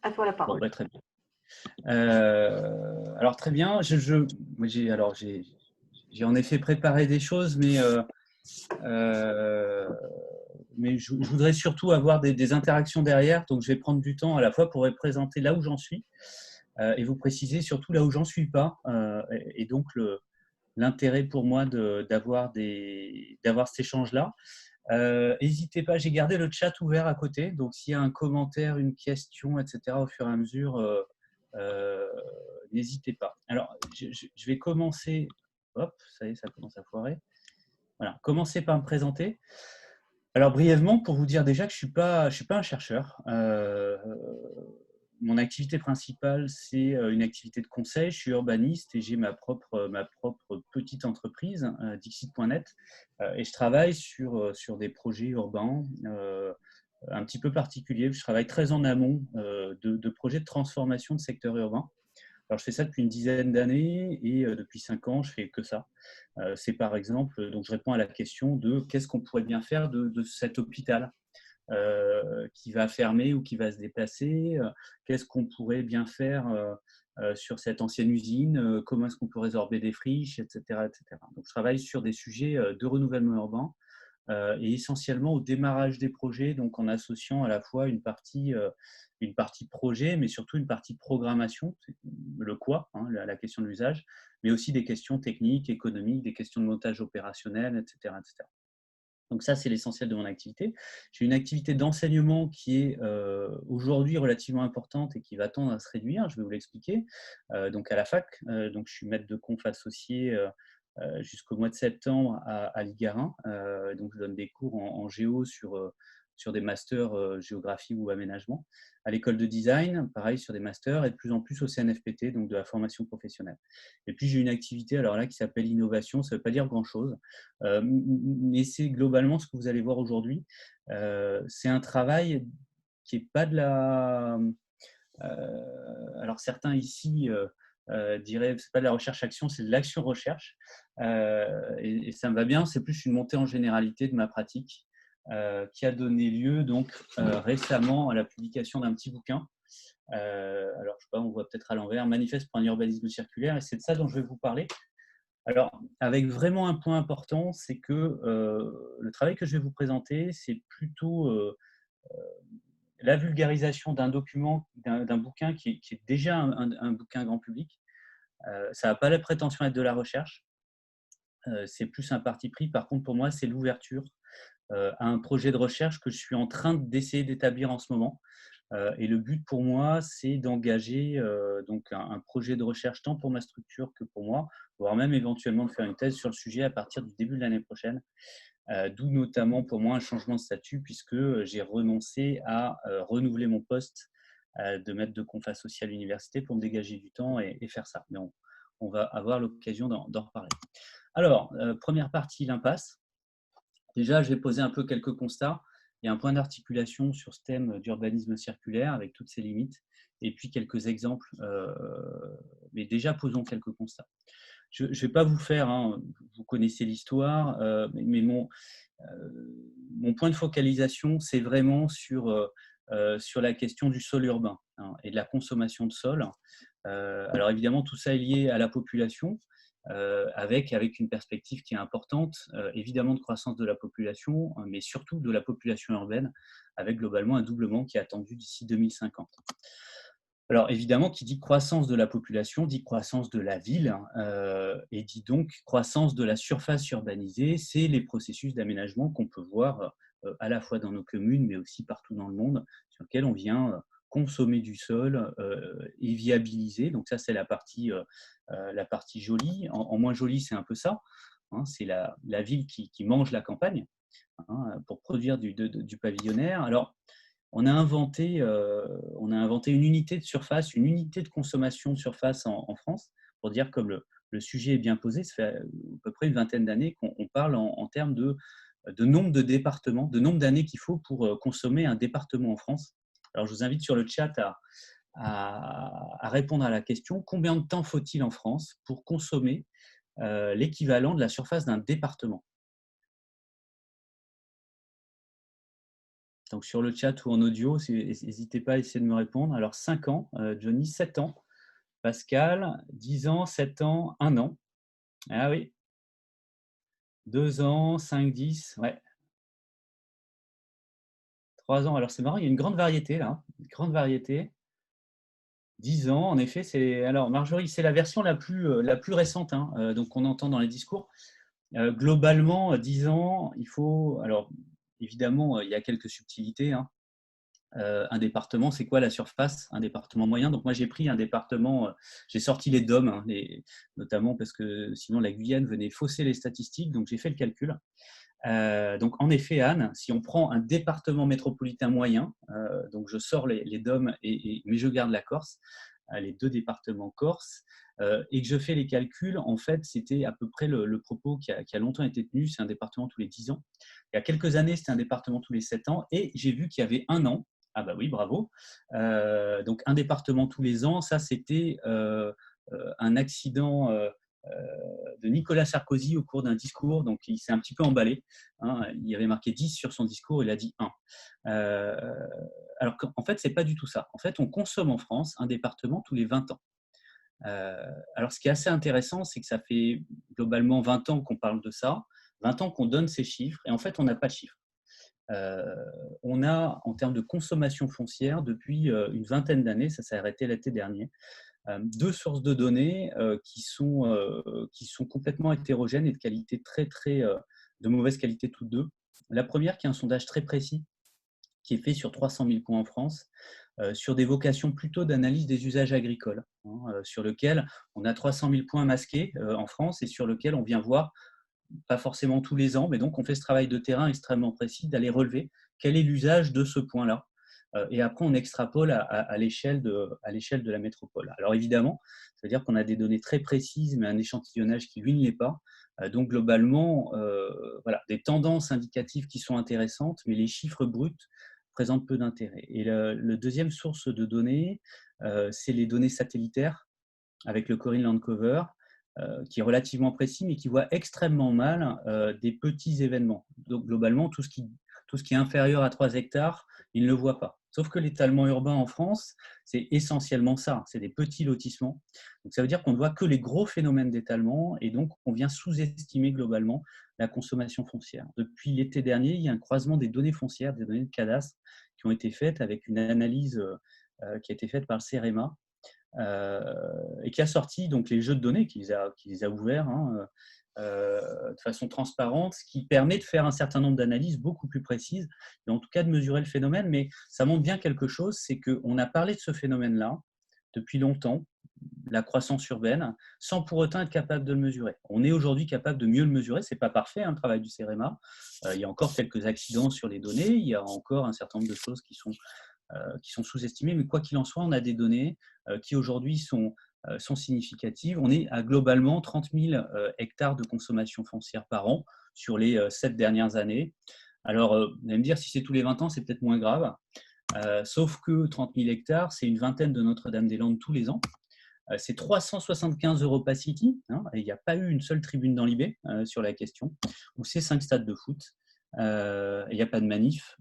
À toi la Bon, parole. bah, très bien. Alors très bien, moi, j'ai en effet préparé des choses, euh, mais je voudrais surtout avoir des interactions derrière, donc je vais prendre du temps à la fois pour vous présenter là où j'en suis et vous préciser surtout là où j'en suis pas, et donc l'intérêt pour moi d'avoir cet échange-là. N'hésitez pas, j'ai gardé le chat ouvert à côté, donc s'il y a un commentaire, une question, etc., au fur et à mesure, euh, n'hésitez pas. Alors, je vais commencer. Hop, ça y est, ça commence à foirer. Voilà, commencer par me présenter. Alors, brièvement, pour vous dire déjà que je suis pas un chercheur. Mon activité principale, c'est une activité de conseil. Je suis urbaniste et j'ai ma propre petite entreprise, Dixit.net, et je travaille sur des projets urbains un petit peu particuliers. Je travaille très en amont de projets de transformation de secteurs urbains. Alors, je fais ça depuis une dizaine d'années et depuis 5 ans, je fais que ça. C'est par exemple, donc je réponds à la question de qu'est-ce qu'on pourrait bien faire de cet hôpital qui va fermer ou qui va se déplacer, qu'est-ce qu'on pourrait bien faire sur cette ancienne usine, comment est-ce qu'on peut résorber des friches, etc., etc. Donc, je travaille sur des sujets de renouvellement urbain et essentiellement au démarrage des projets, donc en associant à la fois une partie projet, mais surtout une partie programmation, le quoi, hein, la question de l'usage, mais aussi des questions techniques, économiques, des questions de montage opérationnel, etc., etc. Donc ça, c'est l'essentiel de mon activité. J'ai une activité d'enseignement qui est aujourd'hui relativement importante et qui va tendre à se réduire, je vais vous l'expliquer. Donc à la fac, donc je suis maître de conf associé jusqu'au mois de septembre à l'IGARIN. Donc je donne des cours en géo sur des masters géographie ou aménagement. À l'école de design, pareil sur des masters et de plus en plus au CNFPT, donc de la formation professionnelle. Et puis j'ai une activité alors là qui s'appelle innovation, ça ne veut pas dire grand-chose. Mais c'est globalement ce que vous allez voir aujourd'hui. C'est un travail qui n'est pas de la… alors certains ici diraient que ce n'est pas de la recherche-action, c'est de l'action-recherche. Et ça me va bien, c'est plus une montée en généralité de ma pratique qui a donné lieu donc récemment à la publication d'un petit bouquin. Alors je sais pas, on voit peut-être à l'envers, Manifeste pour un urbanisme circulaire, et c'est de ça dont je vais vous parler. Alors, avec vraiment un point important, c'est que le travail que je vais vous présenter, c'est plutôt la vulgarisation d'un document, d'un bouquin qui est déjà un bouquin grand public. Ça n'a pas la prétention d'être de la recherche, c'est plus un parti pris. Par contre, pour moi, c'est l'ouverture à un projet de recherche que je suis en train d'essayer d'établir en ce moment. Et le but pour moi, c'est d'engager donc un projet de recherche tant pour ma structure que pour moi, voire même éventuellement de faire une thèse sur le sujet à partir du début de l'année prochaine. D'où notamment pour moi un changement de statut puisque j'ai renoncé à renouveler mon poste de maître de conf associé à l'université pour me dégager du temps et faire ça. Mais on va avoir l'occasion d'en reparler. Alors, première partie, l'impasse. Déjà, je vais poser un peu quelques constats. Il y a un point d'articulation sur ce thème d'urbanisme circulaire avec toutes ses limites, et puis quelques exemples. Mais déjà, posons quelques constats. Je ne vais pas vous faire, hein, vous connaissez l'histoire, mais mon point de focalisation, c'est vraiment sur la question du sol urbain hein, et de la consommation de sol. Alors évidemment, tout ça est lié à la population, avec une perspective qui est importante, évidemment de croissance de la population, mais surtout de la population urbaine, avec globalement un doublement qui est attendu d'ici 2050. Alors évidemment, qui dit croissance de la population, dit croissance de la ville, et dit donc croissance de la surface urbanisée. C'est les processus d'aménagement qu'on peut voir à la fois dans nos communes, mais aussi partout dans le monde, sur lesquels on vient consommer du sol et viabiliser. Donc ça, c'est la partie jolie. En moins jolie, c'est un peu ça. Hein, c'est la ville qui mange la campagne hein, pour produire du pavillonnaire. Alors, on a inventé une unité de surface, une unité de consommation de surface en France, pour dire comme le sujet est bien posé, ça fait à peu près une vingtaine d'années qu'on parle en termes de nombre de départements, de nombre d'années qu'il faut pour consommer un département en France. Alors, je vous invite sur le chat à répondre à la question, combien de temps faut-il en France pour consommer l'équivalent de la surface d'un département? Donc, sur le chat ou en audio, n'hésitez pas à essayer de me répondre. Alors, 5 ans, Johnny, 7 ans. Pascal, 10 ans, 7 ans, 1 an. Ah oui. 2 ans, 5, 10, ouais. 3 ans. Alors, c'est marrant, il y a une grande variété là. Une grande variété. 10 ans, en effet. Alors, Marjorie, c'est la version la plus récente, hein, donc on entend dans les discours. Globalement, 10 ans, il faut. Alors, évidemment, il y a quelques subtilités, hein. Un département, c'est quoi la surface? Un département moyen. Donc, moi, j'ai pris un département, j'ai sorti les DOM, hein, notamment parce que sinon la Guyane venait fausser les statistiques. Donc, j'ai fait le calcul. Donc, en effet, Anne, si on prend un département métropolitain moyen, donc je sors les DOM, mais je garde la Corse, les 2 départements corse, et que je fais les calculs, en fait, c'était à peu près le propos qui a longtemps été tenu, c'est un département tous les 10 ans. Il y a quelques années, c'était un département tous les 7 ans, et j'ai vu qu'il y avait 1 an, ah bah oui, bravo, donc un département tous les ans, ça c'était un accident de Nicolas Sarkozy au cours d'un discours, donc il s'est un petit peu emballé, hein, il y avait marqué 10 sur son discours, il a dit 1. Alors qu'en fait, c'est pas du tout ça. En fait, on consomme en France un département tous les 20 ans. Alors, ce qui est assez intéressant, c'est que ça fait globalement 20 ans qu'on parle de ça, 20 ans qu'on donne ces chiffres, et en fait, on n'a pas de chiffres. On a, en termes de consommation foncière, depuis une vingtaine d'années, ça s'est arrêté l'été dernier, 2 sources de données qui sont complètement hétérogènes et de qualité de mauvaise qualité toutes deux. La première, qui est un sondage très précis, qui est fait sur 300 000 points en France, sur des vocations plutôt d'analyse des usages agricoles, hein, sur lequel on a 300 000 points masqués en France et sur lequel on vient voir, pas forcément tous les ans, mais donc on fait ce travail de terrain extrêmement précis d'aller relever quel est l'usage de ce point-là. Et après, on extrapole à l'échelle de la métropole. Alors évidemment, ça veut dire qu'on a des données très précises, mais un échantillonnage qui, lui, ne l'est pas. Donc globalement, voilà, des tendances indicatives qui sont intéressantes, mais les chiffres bruts présentent peu d'intérêt. Et le deuxième source de données, c'est les données satellitaires avec le Corian Land Cover, qui est relativement précis, mais qui voit extrêmement mal des petits événements. Donc globalement, tout ce qui est inférieur à 3 hectares, il ne le voit pas. Sauf que l'étalement urbain en France, c'est essentiellement ça, c'est des petits lotissements. Donc ça veut dire qu'on ne voit que les gros phénomènes d'étalement, et donc on vient sous-estimer globalement la consommation foncière. Depuis l'été dernier, il y a un croisement des données foncières, des données de cadastre, qui ont été faites avec une analyse qui a été faite par le CEREMA, et qui a sorti donc les jeux de données, qui les a ouverts, hein, de façon transparente, ce qui permet de faire un certain nombre d'analyses beaucoup plus précises, et en tout cas de mesurer le phénomène. Mais ça montre bien quelque chose, c'est qu'on a parlé de ce phénomène-là depuis longtemps, la croissance urbaine, sans pour autant être capable de le mesurer. On est aujourd'hui capable de mieux le mesurer, ce n'est pas parfait, hein, le travail du CEREMA. Il y a encore quelques accidents sur les données, il y a encore un certain nombre de choses qui sont sous-estimées, mais quoi qu'il en soit, on a des données qui aujourd'hui sont significatives. On est à globalement 30 000 hectares de consommation foncière par an sur les 7 dernières années. Alors, vous allez me dire, si c'est tous les 20 ans, c'est peut-être moins grave. Sauf que 30 000 hectares, c'est une vingtaine de Notre-Dame-des-Landes tous les ans. C'est 375 EuropaCity, hein, et il n'y a pas eu une seule tribune dans l'IB sur la question, ou c'est 5 stades de foot. Il n'y a pas de manif,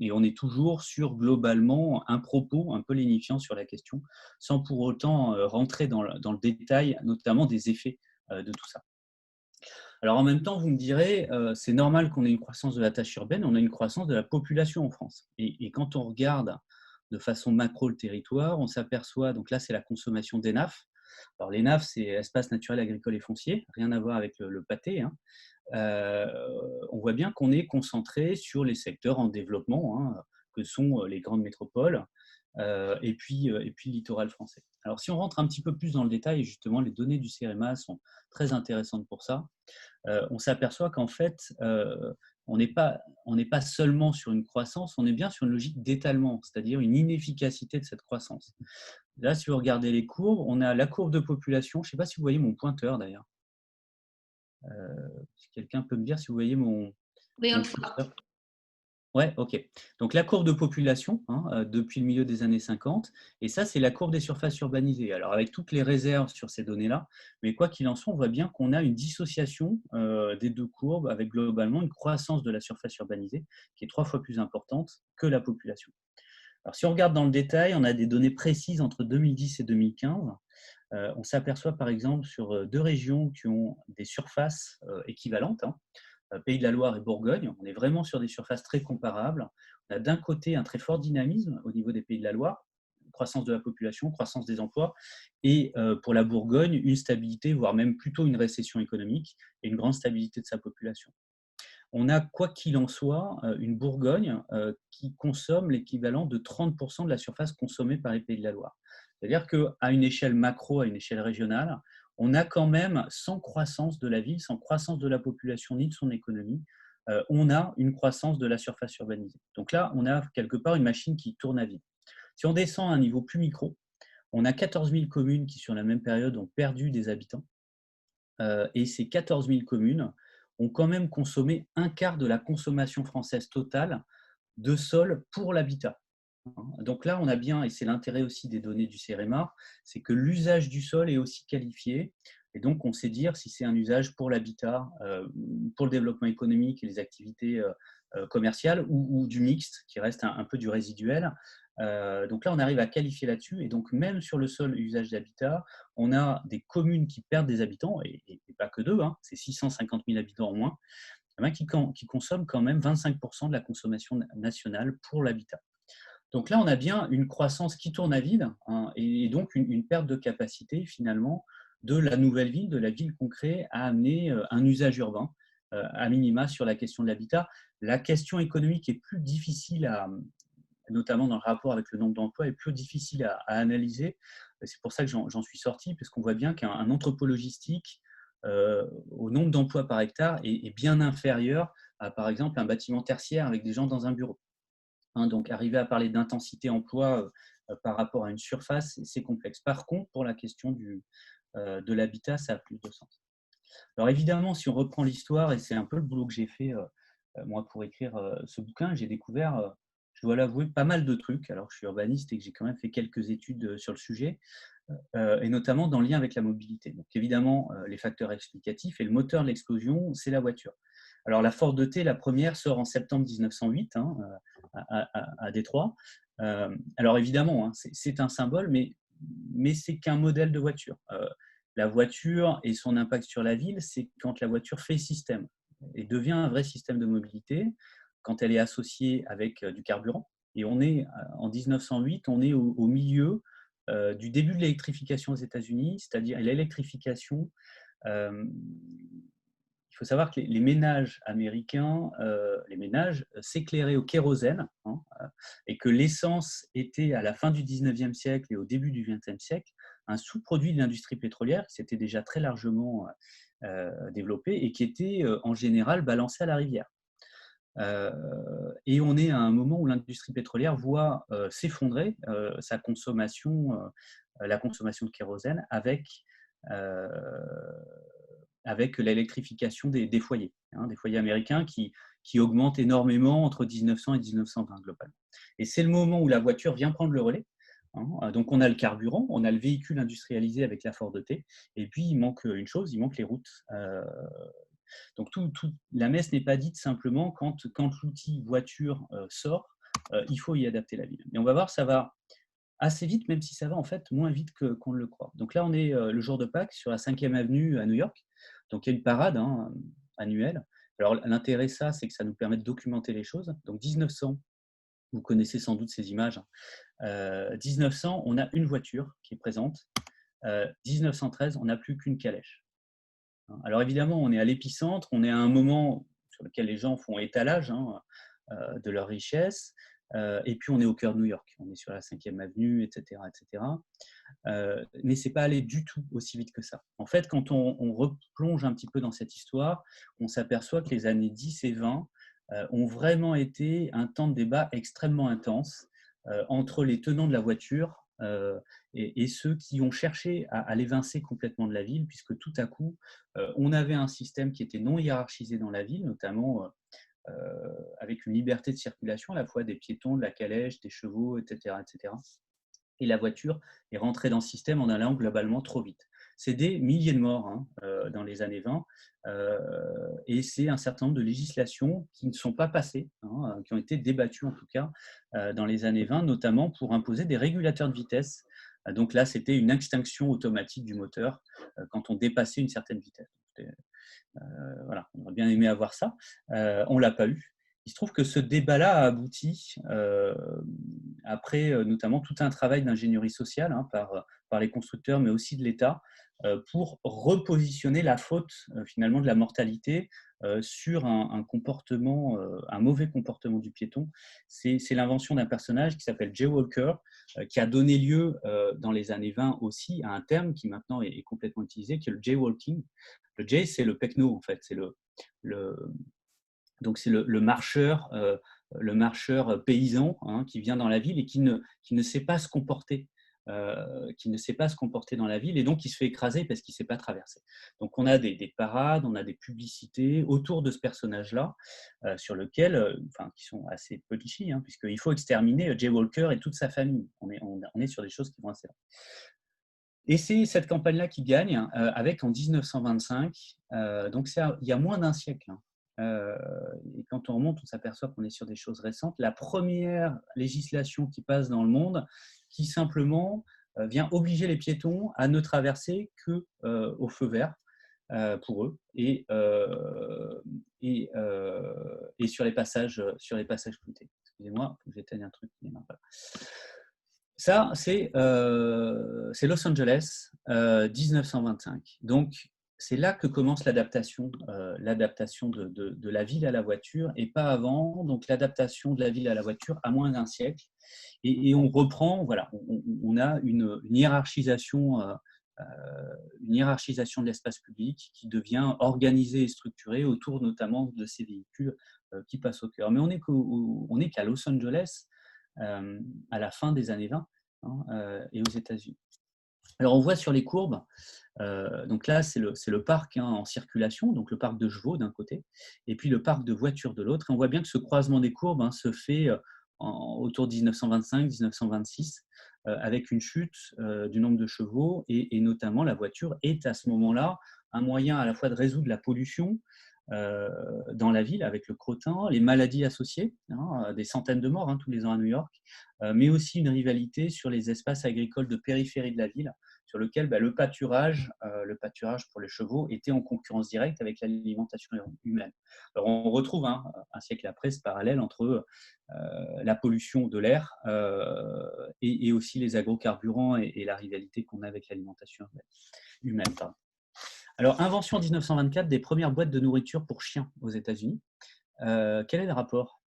et on est toujours sur globalement un propos un peu lénifiant sur la question, sans pour autant rentrer dans le détail, notamment des effets de tout ça. Alors en même temps, vous me direz, c'est normal qu'on ait une croissance de la tâche urbaine, on a une croissance de la population en France. Et quand on regarde de façon macro le territoire, on s'aperçoit, donc là c'est la consommation d'ENAF. Alors l'ENAF, c'est espace naturel, agricole et foncier, rien à voir avec le pâté, hein. On voit bien qu'on est concentré sur les secteurs en développement, hein, que sont les grandes métropoles, et puis le littoral français. Alors si on rentre un petit peu plus dans le détail, et justement les données du CEREMA sont très intéressantes pour ça, on s'aperçoit qu'en fait, on n'est pas seulement sur une croissance, on est bien sur une logique d'étalement, c'est-à-dire une inefficacité de cette croissance. Là, si vous regardez les courbes, on a la courbe de population, je ne sais pas si vous voyez mon pointeur d'ailleurs. Si quelqu'un peut me dire si vous voyez mon Oui, on le voit. Ouais, OK. Donc la courbe de population, hein, depuis le milieu des années 50, et ça, c'est la courbe des surfaces urbanisées. Alors avec toutes les réserves sur ces données-là, mais quoi qu'il en soit, on voit bien qu'on a une dissociation, des 2 courbes avec globalement une croissance de la surface urbanisée qui est 3 fois plus importante que la population. Alors si on regarde dans le détail, on a des données précises entre 2010 et 2015. On s'aperçoit par exemple sur, 2 régions qui ont des surfaces, équivalentes, hein, Pays de la Loire et Bourgogne. On est vraiment sur des surfaces très comparables. On a d'un côté un très fort dynamisme au niveau des Pays de la Loire, croissance de la population, croissance des emplois, et pour la Bourgogne, une stabilité, voire même plutôt une récession économique et une grande stabilité de sa population. On a, quoi qu'il en soit, une Bourgogne qui consomme l'équivalent de 30% de la surface consommée par les Pays de la Loire. C'est-à-dire qu'à une échelle macro, à une échelle régionale, on a quand même, sans croissance de la ville, sans croissance de la population ni de son économie, on a une croissance de la surface urbanisée. Donc là, on a quelque part une machine qui tourne à vide. Si on descend à un niveau plus micro, on a 14 000 communes qui, sur la même période, ont perdu des habitants. Et ces 14 000 communes ont quand même consommé un quart de la consommation française totale de sol pour l'habitat. Donc là, on a bien, et c'est l'intérêt aussi des données du CEREMA, c'est que l'usage du sol est aussi qualifié. Et donc, on sait dire si c'est un usage pour l'habitat, pour le développement économique et les activités commerciales, ou du mixte, qui reste un peu du résiduel. Donc là, on arrive à qualifier là-dessus. Et donc, même sur le seul usage d'habitat, on a des communes qui perdent des habitants, et pas que deux, hein, c'est 650 000 habitants en moins, eh ben, qui consomment quand même 25% de la consommation nationale pour l'habitat. Donc là, on a bien une croissance qui tourne à vide, hein, et donc une perte de capacité finalement de la nouvelle ville, de la ville qu'on crée, à amener un usage urbain, à minima sur la question de l'habitat. La question économique est plus difficile notamment dans le rapport avec le nombre d'emplois, est plus difficile à analyser. C'est pour ça que j'en suis sorti, parce qu'on voit bien qu'un entrepôt logistique, au nombre d'emplois par hectare, est bien inférieur à, par exemple, un bâtiment tertiaire avec des gens dans un bureau. Hein, donc, arriver à parler d'intensité emploi par rapport à une surface, c'est complexe. Par contre, pour la question de l'habitat, ça a plus de sens. Alors évidemment, si on reprend l'histoire, et c'est un peu le boulot que j'ai fait moi pour écrire ce bouquin, j'ai découvert, je dois l'avouer, pas mal de trucs. Alors je suis urbaniste et que j'ai quand même fait quelques études sur le sujet, et notamment dans le lien avec la mobilité. Donc évidemment, les facteurs explicatifs, et le moteur de l'explosion, c'est la voiture. Alors la Ford T, la première, sort en septembre 1908, hein, à Détroit. Alors évidemment, hein, c'est un symbole, mais c'est qu'un modèle de voiture. La voiture et son impact sur la ville, c'est quand la voiture fait système et devient un vrai système de mobilité, quand elle est associée avec du carburant. Et on est en 1908, on est au milieu du début de l'électrification aux États-Unis, c'est-à-dire l'électrification. Il faut savoir que les ménages américains, les ménages s'éclairaient au kérosène, hein, et que l'essence était, à la fin du 19e siècle et au début du 20e siècle, un sous-produit de l'industrie pétrolière qui s'était déjà très largement développé et qui était en général balancé à la rivière. Et on est à un moment où l'industrie pétrolière voit s'effondrer sa consommation, la consommation de kérosène euh, avec l'électrification des foyers, hein, des foyers américains qui augmentent énormément entre 1900 et 1920 globalement. Et c'est le moment où la voiture vient prendre le relais. Hein. Donc on a le carburant, on a le véhicule industrialisé avec la Ford T, et puis il manque une chose, il manque les routes. Donc la messe n'est pas dite simplement quand l'outil voiture sort, il faut y adapter la ville. Mais on va voir, ça va assez vite, même si ça va en fait moins vite qu'on ne le croit. Donc là, on est le jour de Pâques sur la 5e avenue à New York. Donc il y a une parade, hein, annuelle. Alors l'intérêt, c'est que ça nous permet de documenter les choses. Donc 1900, vous connaissez sans doute ces images. 1900, on a une voiture qui est présente. 1913, on n'a plus qu'une calèche. Alors évidemment, on est à l'épicentre, on est à un moment sur lequel les gens font étalage, hein, de leur richesse, et puis on est au cœur de New York, on est sur la 5e avenue, etc. etc. Mais ce n'est pas allé du tout aussi vite que ça. En fait, quand on replonge un petit peu dans cette histoire, on s'aperçoit que les années 10 et 20 ont vraiment été un temps de débat extrêmement intense entre les tenants de la voiture et ceux qui ont cherché à l'évincer complètement de la ville, puisque tout à coup, on avait un système qui était non hiérarchisé dans la ville, notamment avec une liberté de circulation, à la fois des piétons, de la calèche, des chevaux, etc., etc. Et la voiture est rentrée dans le système en allant globalement trop vite. C'est des milliers de morts hein, dans les années 20, et c'est un certain nombre de législations qui ne sont pas passées, hein, qui ont été débattues en tout cas dans les années 20, notamment pour imposer des régulateurs de vitesse. Donc là, c'était une extinction automatique du moteur quand on dépassait une certaine vitesse. Voilà, on aurait bien aimé avoir ça. On ne l'a pas eu. Il se trouve que ce débat-là a abouti, après notamment tout un travail d'ingénierie sociale hein, par les constructeurs, mais aussi de l'État, pour repositionner la faute finalement de la mortalité sur un comportement, un mauvais comportement du piéton. C'est l'invention d'un personnage qui s'appelle Jay Walker, qui a donné lieu dans les années 20 aussi à un terme qui maintenant est complètement utilisé, qui est le jaywalking. Le jay, c'est le pecno, en fait. C'est donc c'est le marcheur paysan hein, qui vient dans la ville et qui ne sait pas se comporter. Qui ne sait pas se comporter dans la ville et donc qui se fait écraser parce qu'il ne sait pas traverser. Donc on a des parades, on a des publicités autour de ce personnage-là sur lequel, qui sont assez punchy, hein, puisqu'il faut exterminer Jay Walker et toute sa famille. On est sur des choses qui vont assez loin. Et c'est cette campagne-là qui gagne, avec en 1925, donc il y a moins d'un siècle. Hein. Et quand on remonte, on s'aperçoit qu'on est sur des choses récentes. La première législation qui passe dans le monde, qui simplement vient obliger les piétons à ne traverser que au feu vert pour eux et sur les passages cloutés. Excusez-moi, j'éteigne un truc. Ça, c'est Los Angeles, 1925. Donc, c'est là que commence l'adaptation de la ville à la voiture, et pas avant. Donc, l'adaptation de la ville à la voiture à moins d'un siècle. Et on reprend, voilà, on a une hiérarchisation de l'espace public qui devient organisée et structurée autour notamment de ces véhicules qui passent au cœur. Mais on n'est qu'à Los Angeles à la fin des années 20 hein, et aux États-Unis. Alors on voit sur les courbes, donc là c'est le parc hein, en circulation, donc le parc de chevaux d'un côté, et puis le parc de voitures de l'autre. Et on voit bien que ce croisement des courbes hein, se fait autour de 1925-1926, avec une chute du nombre de chevaux, et notamment la voiture est à ce moment-là un moyen à la fois de résoudre la pollution, dans la ville avec le crottin, les maladies associées, hein, des centaines de morts hein, tous les ans à New York, mais aussi une rivalité sur les espaces agricoles de périphérie de la ville, sur lequel le pâturage pour les chevaux était en concurrence directe avec l'alimentation humaine. Alors on retrouve hein, un siècle après ce parallèle entre la pollution de l'air et aussi les agrocarburants et la rivalité qu'on a avec l'alimentation humaine. Pardon. Alors, invention en 1924 des premières boîtes de nourriture pour chiens aux États-Unis. Quel est le rapport?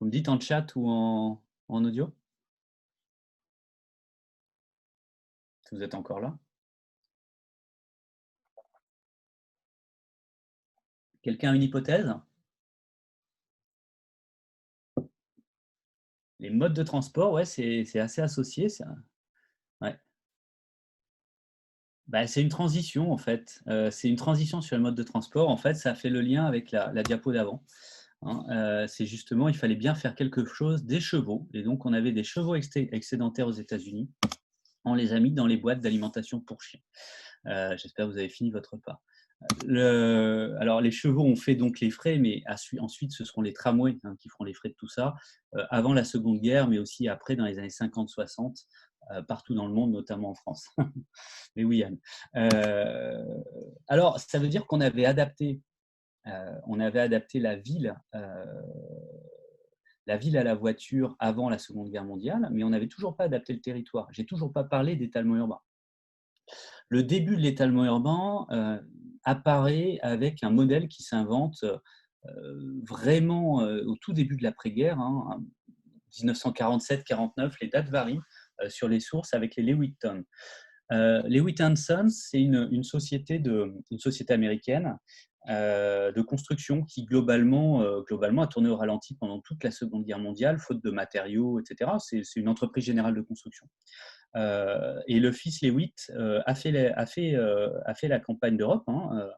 Vous me dites en chat ou en audio? Vous êtes encore là? Quelqu'un a une hypothèse? Les modes de transport, ouais, c'est assez associé. Ça. Ouais. C'est une transition, en fait. C'est une transition sur le mode de transport. En fait, ça fait le lien avec la diapo d'avant. Hein. C'est justement, il fallait bien faire quelque chose des chevaux. Et donc, on avait des chevaux excédentaires aux États-Unis. On les a mis dans les boîtes d'alimentation pour chiens. J'espère que vous avez fini votre repas. Alors, les chevaux ont fait donc les frais, mais ensuite, ce seront les tramways hein, qui feront les frais de tout ça, avant la Seconde Guerre, mais aussi après, dans les années 50-60, partout dans le monde, notamment en France. Mais oui, Anne. Alors, ça veut dire qu'on avait adapté la ville à la voiture avant la Seconde Guerre mondiale, mais on n'avait toujours pas adapté le territoire. J'ai toujours pas parlé d'étalement urbain. Le début de l'étalement urbain apparaît avec un modèle qui s'invente vraiment au tout début de l'après-guerre, hein, 1947-49, les dates varient sur les sources avec les Lewitt-Sons. Lewitt-Sons, c'est une société américaine de construction qui globalement a tourné au ralenti pendant toute la Seconde Guerre mondiale, faute de matériaux, etc. C'est une entreprise générale de construction. Et le fils Lewitt a fait la campagne d'Europe, hein,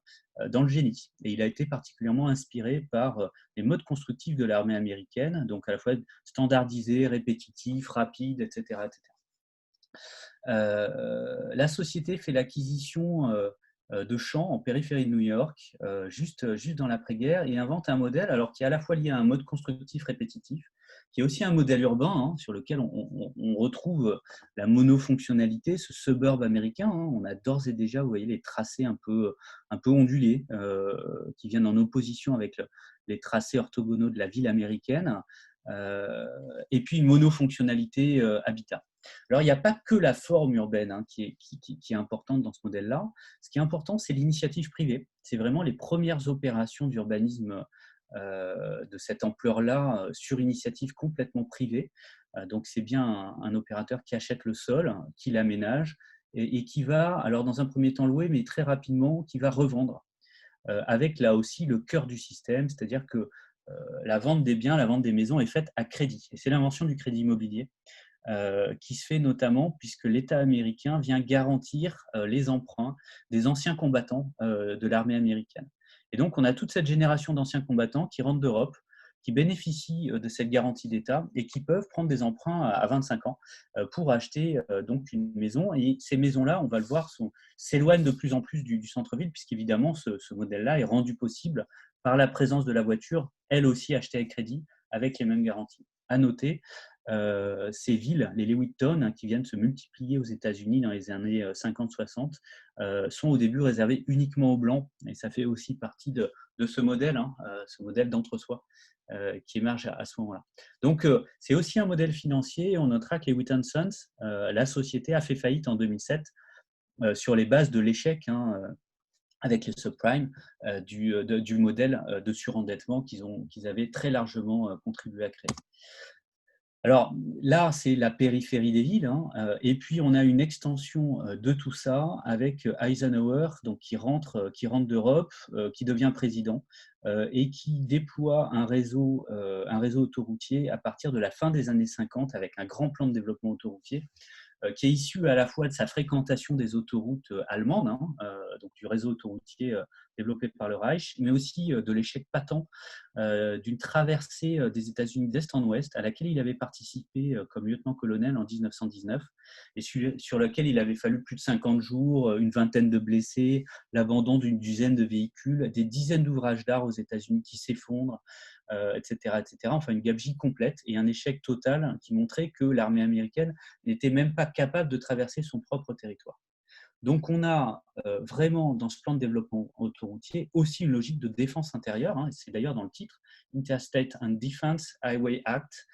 dans le génie. Et il a été particulièrement inspiré par les modes constructifs de l'armée américaine, donc à la fois standardisés, répétitifs, rapides, etc. etc. La société fait l'acquisition de champs en périphérie de New York, juste dans l'après-guerre, et invente un modèle alors qui est à la fois lié à un mode constructif répétitif, qui est aussi un modèle urbain, hein, sur lequel on retrouve la monofonctionnalité, ce suburb américain, hein. On a d'ores et déjà, vous voyez, les tracés un peu ondulés, qui viennent en opposition avec les tracés orthogonaux de la ville américaine, euh, et puis une monofonctionnalité habitat. Alors, il n'y a pas que la forme urbaine, hein, qui est importante dans ce modèle-là. Ce qui est important, c'est l'initiative privée. C'est vraiment les premières opérations d'urbanisme de cette ampleur-là, sur initiative complètement privée. Donc, c'est bien un opérateur qui achète le sol, qui l'aménage et qui va, alors dans un premier temps louer, mais très rapidement, qui va revendre, avec là aussi le cœur du système, c'est-à-dire que la vente des biens, la vente des maisons est faite à crédit. Et c'est l'invention du crédit immobilier, qui se fait notamment puisque l'État américain vient garantir les emprunts des anciens combattants de l'armée américaine. Et donc, on a toute cette génération d'anciens combattants qui rentrent d'Europe, qui bénéficient de cette garantie d'État et qui peuvent prendre des emprunts à 25 ans pour acheter donc une maison. Et ces maisons-là, on va le voir, s'éloignent de plus en plus du centre-ville, puisqu'évidemment, ce modèle-là est rendu possible par la présence de la voiture, elle aussi achetée à crédit, avec les mêmes garanties. À noter, ces villes, les Lewiston, hein, qui viennent se multiplier aux États-Unis dans les années 50-60, sont au début réservées uniquement aux Blancs. Et ça fait aussi partie de ce modèle d'entre-soi qui émerge à ce moment-là. Donc, c'est aussi un modèle financier. On notera que les Wheaton Sons, la société, a fait faillite en 2007 sur les bases de l'échec, hein, avec les subprimes, du modèle de surendettement qu'ils avaient très largement contribué à créer. Alors là, c'est la périphérie des villes, hein, et puis on a une extension de tout ça avec Eisenhower, donc qui rentre d'Europe, qui devient président et qui déploie un réseau autoroutier à partir de la fin des années 50 avec un grand plan de développement autoroutier qui est issu à la fois de sa fréquentation des autoroutes allemandes, hein, donc du réseau autoroutier développé par le Reich, mais aussi de l'échec patent d'une traversée des États-Unis d'est en ouest à laquelle il avait participé comme lieutenant-colonel en 1919 et sur laquelle il avait fallu plus de 50 jours, une vingtaine de blessés, l'abandon d'une dizaine de véhicules, des dizaines d'ouvrages d'art aux États-Unis qui s'effondrent, etc., etc. Enfin, une gabegie complète et un échec total qui montrait que l'armée américaine n'était même pas capable de traverser son propre territoire. Donc, on a vraiment dans ce plan de développement autoroutier aussi une logique de défense intérieure, hein, c'est d'ailleurs dans le titre, Interstate and Defense Highway Act,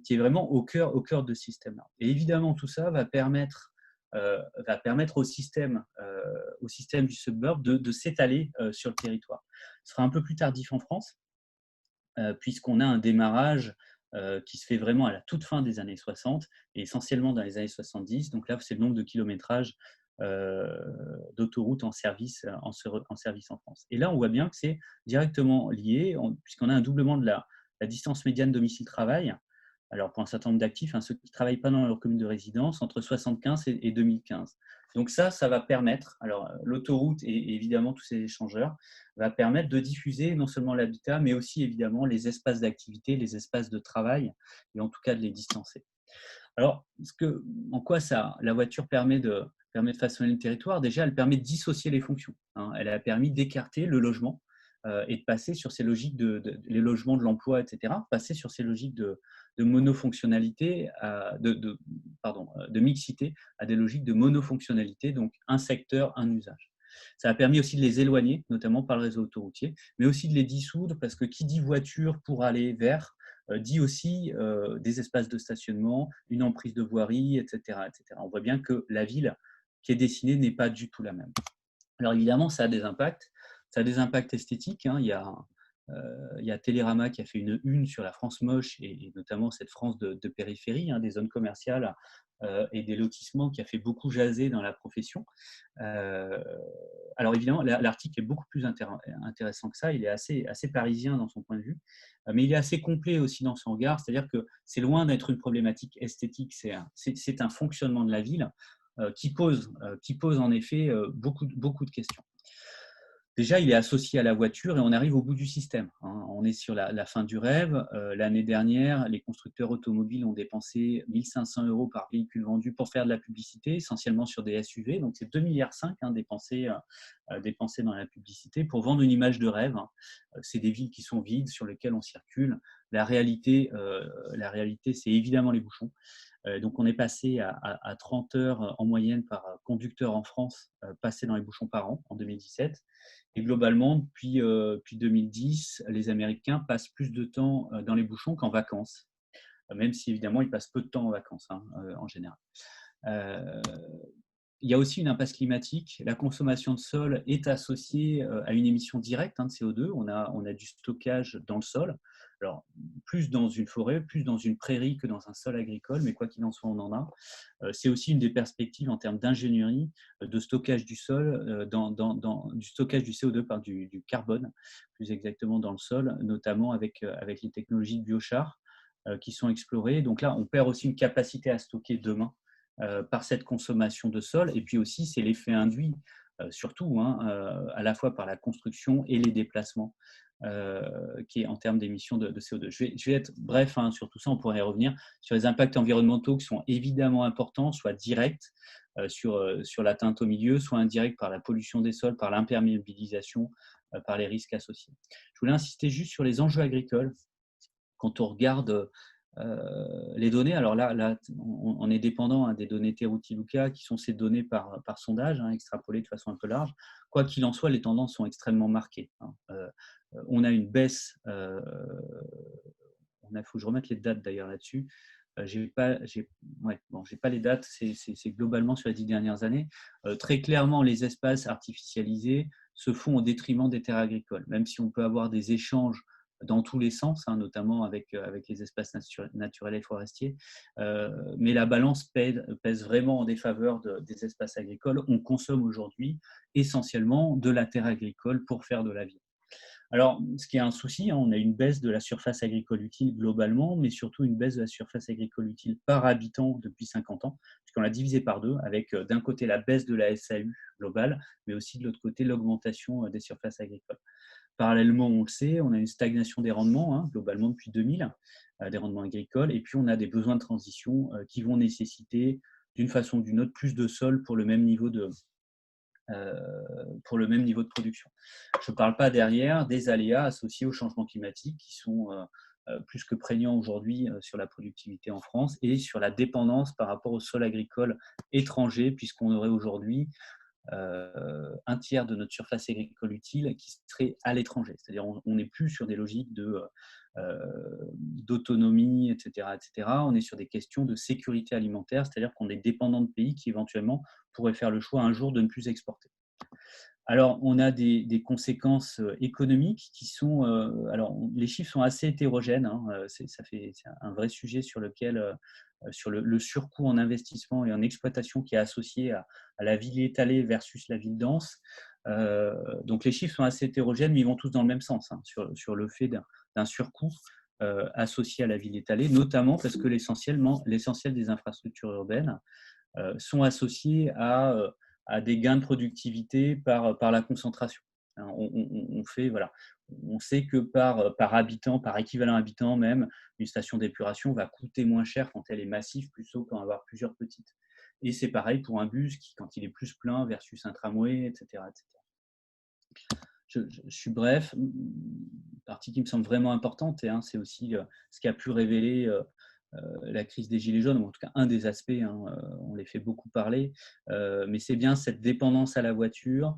qui est vraiment au cœur de ce système-là. Et évidemment, tout ça va permettre au système du suburb de s'étaler sur le territoire. Ce sera un peu plus tardif en France, puisqu'on a un démarrage qui se fait vraiment à la toute fin des années 60 et essentiellement dans les années 70. Donc là, c'est le nombre de kilométrages d'autoroutes en service en France. Et là, on voit bien que c'est directement lié, puisqu'on a un doublement de la distance médiane domicile-travail. Alors, pour un certain nombre d'actifs, hein, ceux qui ne travaillent pas dans leur commune de résidence, entre 75 et 2015. Donc ça va permettre, alors l'autoroute et évidemment tous ces échangeurs, va permettre de diffuser non seulement l'habitat, mais aussi évidemment les espaces d'activité, les espaces de travail, et en tout cas de les distancer. Alors, en quoi la voiture permet de façonner le territoire? Déjà, elle permet de dissocier les fonctions, hein. Elle a permis d'écarter le logement et de passer sur ces logiques les logements de l'emploi, etc., passer sur ces logiques de monofonctionnalité, de mixité à des logiques de monofonctionnalité, donc un secteur, un usage. Ça a permis aussi de les éloigner, notamment par le réseau autoroutier, mais aussi de les dissoudre, parce que qui dit voiture pour aller vers dit aussi des espaces de stationnement, une emprise de voirie, etc., etc. On voit bien que la ville qui est dessinée n'est pas du tout la même. Alors évidemment, ça a des impacts. Ça a des impacts esthétiques, hein. Il y a il y a Télérama qui a fait une une sur la France moche et notamment cette France de périphérie, hein, des zones commerciales et des lotissements qui a fait beaucoup jaser dans la profession. Euh, alors évidemment, l'article est beaucoup plus intéressant que ça. Il est assez parisien dans son point de vue, mais il est assez complet aussi dans son regard. C'est-à-dire que c'est loin d'être une problématique esthétique, c'est un fonctionnement de la ville qui pose en effet beaucoup de questions. Déjà, il est associé à la voiture et on arrive au bout du système, hein. On est sur la fin du rêve. L'année dernière, les constructeurs automobiles ont dépensé 1 500 € par véhicule vendu pour faire de la publicité, essentiellement sur des SUV. Donc, c'est 2,5 milliards hein, dépensés dans la publicité pour vendre une image de rêve, hein. C'est des villes qui sont vides, sur lesquelles on circule. La réalité, c'est évidemment les bouchons. Donc, on est passé à 30 heures en moyenne par conducteur en France, passé dans les bouchons par an en 2017. Et globalement, depuis 2010, les Américains passent plus de temps dans les bouchons qu'en vacances, même si évidemment ils passent peu de temps en vacances, hein, en général. Euh, il y a aussi une impasse climatique. La consommation de sol est associée à une émission directe, hein, de CO2. On a du stockage dans le sol. Alors, plus dans une forêt, plus dans une prairie que dans un sol agricole, mais quoi qu'il en soit, on en a. C'est aussi une des perspectives en termes d'ingénierie, de stockage du sol, du stockage du CO2, du carbone, plus exactement dans le sol, notamment avec les technologies de biochar qui sont explorées. Donc là, on perd aussi une capacité à stocker demain par cette consommation de sol. Et puis aussi, c'est l'effet induit, surtout, hein, à la fois par la construction et les déplacements, qui est en termes d'émissions de CO2. Je vais être bref, hein, sur tout ça, on pourrait y revenir, sur les impacts environnementaux qui sont évidemment importants, soit directs sur l'atteinte au milieu, soit indirects par la pollution des sols, par l'imperméabilisation, par les risques associés. Je voulais insister juste sur les enjeux agricoles. Quand on regarde les données, alors là on est dépendant, hein, des données Teruti-Luca, qui sont ces données par sondage, hein, extrapolées de façon un peu large. Quoi qu'il en soit, les tendances sont extrêmement marquées, hein. On a une baisse, il faut que je remette les dates d'ailleurs là-dessus. J'ai pas les dates, c'est globalement sur les 10 dernières années. Très clairement, les espaces artificialisés se font au détriment des terres agricoles, même si on peut avoir des échanges dans tous les sens, hein, notamment avec les espaces naturels et forestiers. Mais la balance pèse vraiment en défaveur des espaces agricoles. On consomme aujourd'hui essentiellement de la terre agricole pour faire de la vie. Alors, ce qui est un souci, hein, on a une baisse de la surface agricole utile globalement, mais surtout une baisse de la surface agricole utile par habitant depuis 50 ans, puisqu'on l'a divisé par deux, avec d'un côté la baisse de la SAU globale, mais aussi de l'autre côté l'augmentation des surfaces agricoles. Parallèlement, on le sait, on a une stagnation des rendements, hein, globalement depuis 2000, des rendements agricoles, et puis on a des besoins de transition qui vont nécessiter d'une façon ou d'une autre plus de sol pour le même niveau de production. Je ne parle pas derrière des aléas associés au changement climatique qui sont plus que prégnants aujourd'hui sur la productivité en France et sur la dépendance par rapport au sol agricole étranger, puisqu'on aurait aujourd'hui un tiers de notre surface agricole utile qui serait à l'étranger. C'est-à-dire on n'est plus sur des logiques d'autonomie, etc., etc. On est sur des questions de sécurité alimentaire, c'est-à-dire qu'on est dépendant de pays qui éventuellement pourraient faire le choix un jour de ne plus exporter. Alors, on a des conséquences économiques qui sont… alors, les chiffres sont assez hétérogènes, hein, c'est un vrai sujet sur lequel… sur le surcoût en investissement et en exploitation qui est associé à la ville étalée versus la ville dense. Donc, les chiffres sont assez hétérogènes, mais ils vont tous dans le même sens, hein, sur le fait d'un surcoût associé à la ville étalée, notamment parce que l'essentiel des infrastructures urbaines sont associés à des gains de productivité par la concentration. On sait que par habitant, par équivalent habitant même, une station d'épuration va coûter moins cher quand elle est massive plutôt qu'en avoir plusieurs petites. Et c'est pareil pour un bus qui, quand il est plus plein versus un tramway, etc. etc. Je suis bref. Une partie qui me semble vraiment importante, et c'est aussi ce qui a pu révéler la crise des Gilets jaunes, ou en tout cas un des aspects, on les fait beaucoup parler, mais c'est bien cette dépendance à la voiture,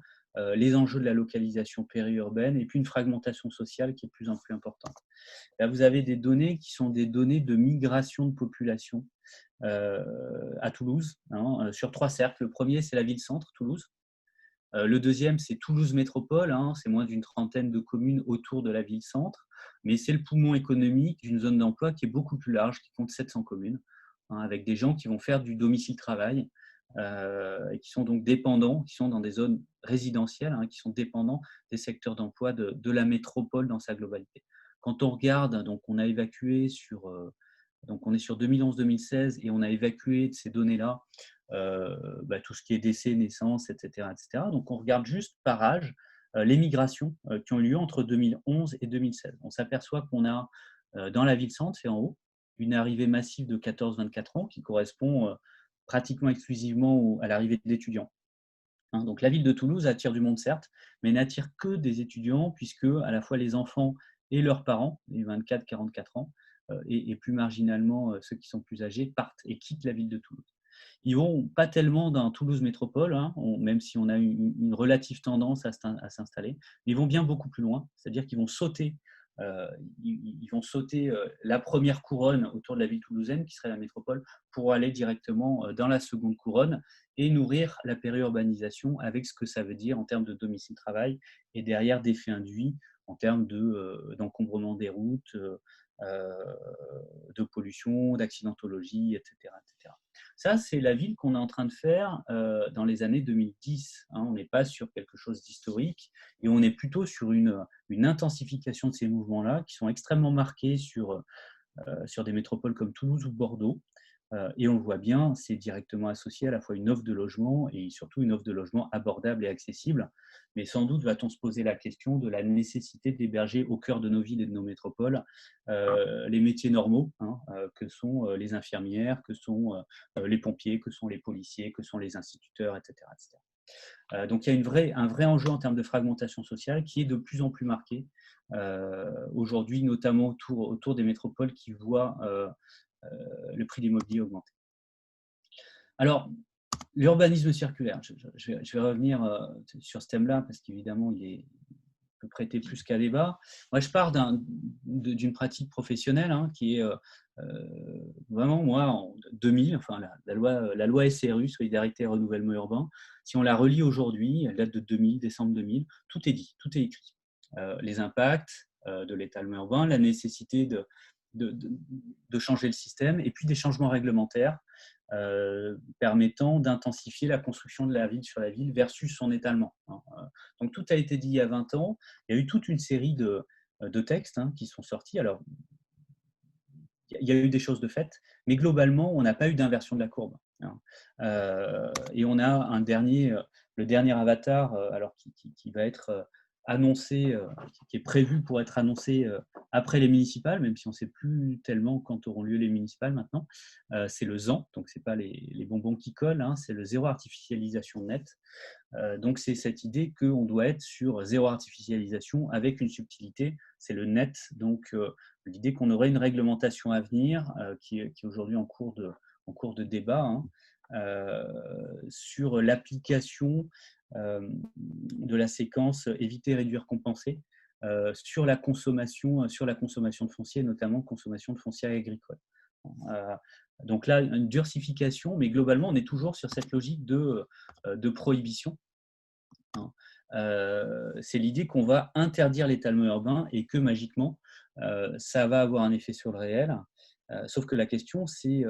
les enjeux de la localisation périurbaine et puis une fragmentation sociale qui est de plus en plus importante. Là, vous avez des données qui sont des données de migration de population à Toulouse, sur 3 cercles. Le premier, c'est la ville-centre, Toulouse. Le deuxième, c'est Toulouse Métropole, hein, c'est moins d'une trentaine de communes autour de la ville-centre, mais c'est le poumon économique d'une zone d'emploi qui est beaucoup plus large, qui compte 700 communes, hein, avec des gens qui vont faire du domicile-travail et qui sont donc dépendants, qui sont dans des zones résidentielles, hein, qui sont dépendants des secteurs d'emploi de la métropole dans sa globalité. Quand on regarde, donc on a évacué donc on est sur 2011-2016 et on a évacué de ces données-là tout ce qui est décès, naissance, etc., etc. Donc, on regarde juste par âge les migrations qui ont eu lieu entre 2011 et 2016. On s'aperçoit qu'on a dans la ville-centre, c'est en haut, une arrivée massive de 14-24 ans qui correspond pratiquement exclusivement à l'arrivée d'étudiants. Hein, donc, la ville de Toulouse attire du monde, certes, mais n'attire que des étudiants, puisque à la fois les enfants et leurs parents, les 24-44 ans, et plus marginalement ceux qui sont plus âgés, partent et quittent la ville de Toulouse. Ils vont pas tellement dans Toulouse Métropole, hein, même si on a une relative tendance à s'installer, mais ils vont bien beaucoup plus loin, c'est-à-dire qu'ils vont sauter, euh, ils vont sauter la première couronne autour de la ville toulousaine, qui serait la métropole, pour aller directement dans la seconde couronne et nourrir la périurbanisation avec ce que ça veut dire en termes de domicile-travail et derrière d'effets induits en termes d'encombrement des routes, de pollution, d'accidentologie, etc., etc. Ça, c'est la ville qu'on est en train de faire dans les années 2010. Hein. On n'est pas sur quelque chose d'historique et on est plutôt sur une intensification de ces mouvements-là qui sont extrêmement marqués sur des métropoles comme Toulouse ou Bordeaux. Et on le voit bien, c'est directement associé à la fois une offre de logement et surtout une offre de logement abordable et accessible. Mais sans doute va-t-on se poser la question de la nécessité d'héberger au cœur de nos villes et de nos métropoles les métiers normaux, hein, que sont les infirmières, que sont les pompiers, que sont les policiers, que sont les instituteurs, etc. etc. Donc il y a un vrai enjeu en termes de fragmentation sociale qui est de plus en plus marqué aujourd'hui, notamment autour des métropoles qui voient le prix de l'immobilier augmenter. Alors, l'urbanisme circulaire, je vais revenir sur ce thème-là parce qu'évidemment, il peut prêter plus qu'à débat. Moi, je pars d'une pratique professionnelle qui est vraiment, moi, en 2000, enfin, la loi SRU, Solidarité et Renouvellement Urbain, si on la relit aujourd'hui, elle date de 2000, décembre 2000, tout est dit, tout est écrit. Les impacts de l'étalement urbain, la nécessité de changer le système, et puis des changements réglementaires permettant d'intensifier la construction de la ville sur la ville versus son étalement. Donc tout a été dit il y a 20 ans. Il y a eu toute une série de textes qui sont sortis. Alors, il y a eu des choses de faites, mais globalement, on n'a pas eu d'inversion de la courbe. Et on a le dernier avatar, alors qui va être annoncé, qui est prévu pour être annoncé après les municipales, même si on ne sait plus tellement quand auront lieu les municipales maintenant. C'est le ZAN, donc ce n'est pas les bonbons qui collent, c'est le zéro artificialisation net. Donc c'est cette idée qu'on doit être sur zéro artificialisation avec une subtilité, c'est le net. Donc l'idée qu'on aurait une réglementation à venir qui est aujourd'hui en cours de débat sur l'application de la séquence éviter, réduire, compenser sur la consommation de foncier, notamment consommation de foncier agricole. Donc là, une durcification, mais globalement, on est toujours sur cette logique de prohibition. C'est l'idée qu'on va interdire l'étalement urbain et que magiquement, ça va avoir un effet sur le réel. Sauf que la question, c'est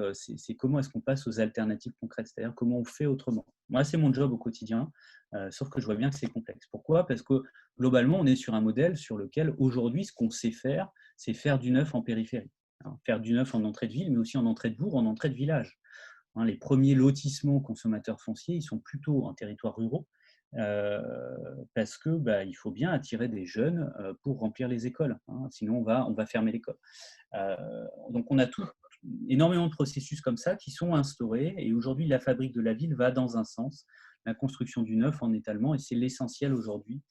comment est-ce qu'on passe aux alternatives concrètes, c'est-à-dire comment on fait autrement. Moi, c'est mon job au quotidien, sauf que je vois bien que c'est complexe. Pourquoi ? Parce que globalement, on est sur un modèle sur lequel aujourd'hui, ce qu'on sait faire, c'est faire du neuf en périphérie. Faire du neuf en entrée de ville, mais aussi en entrée de bourg, en entrée de village. Les premiers lotissements consommateurs fonciers, ils sont plutôt en territoires ruraux, parce que il faut bien attirer des jeunes pour remplir les écoles, sinon on va fermer l'école. Donc on a énormément de processus comme ça qui sont instaurés, et aujourd'hui la fabrique de la ville va dans un sens, la construction du neuf en étalement, et c'est l'essentiel aujourd'hui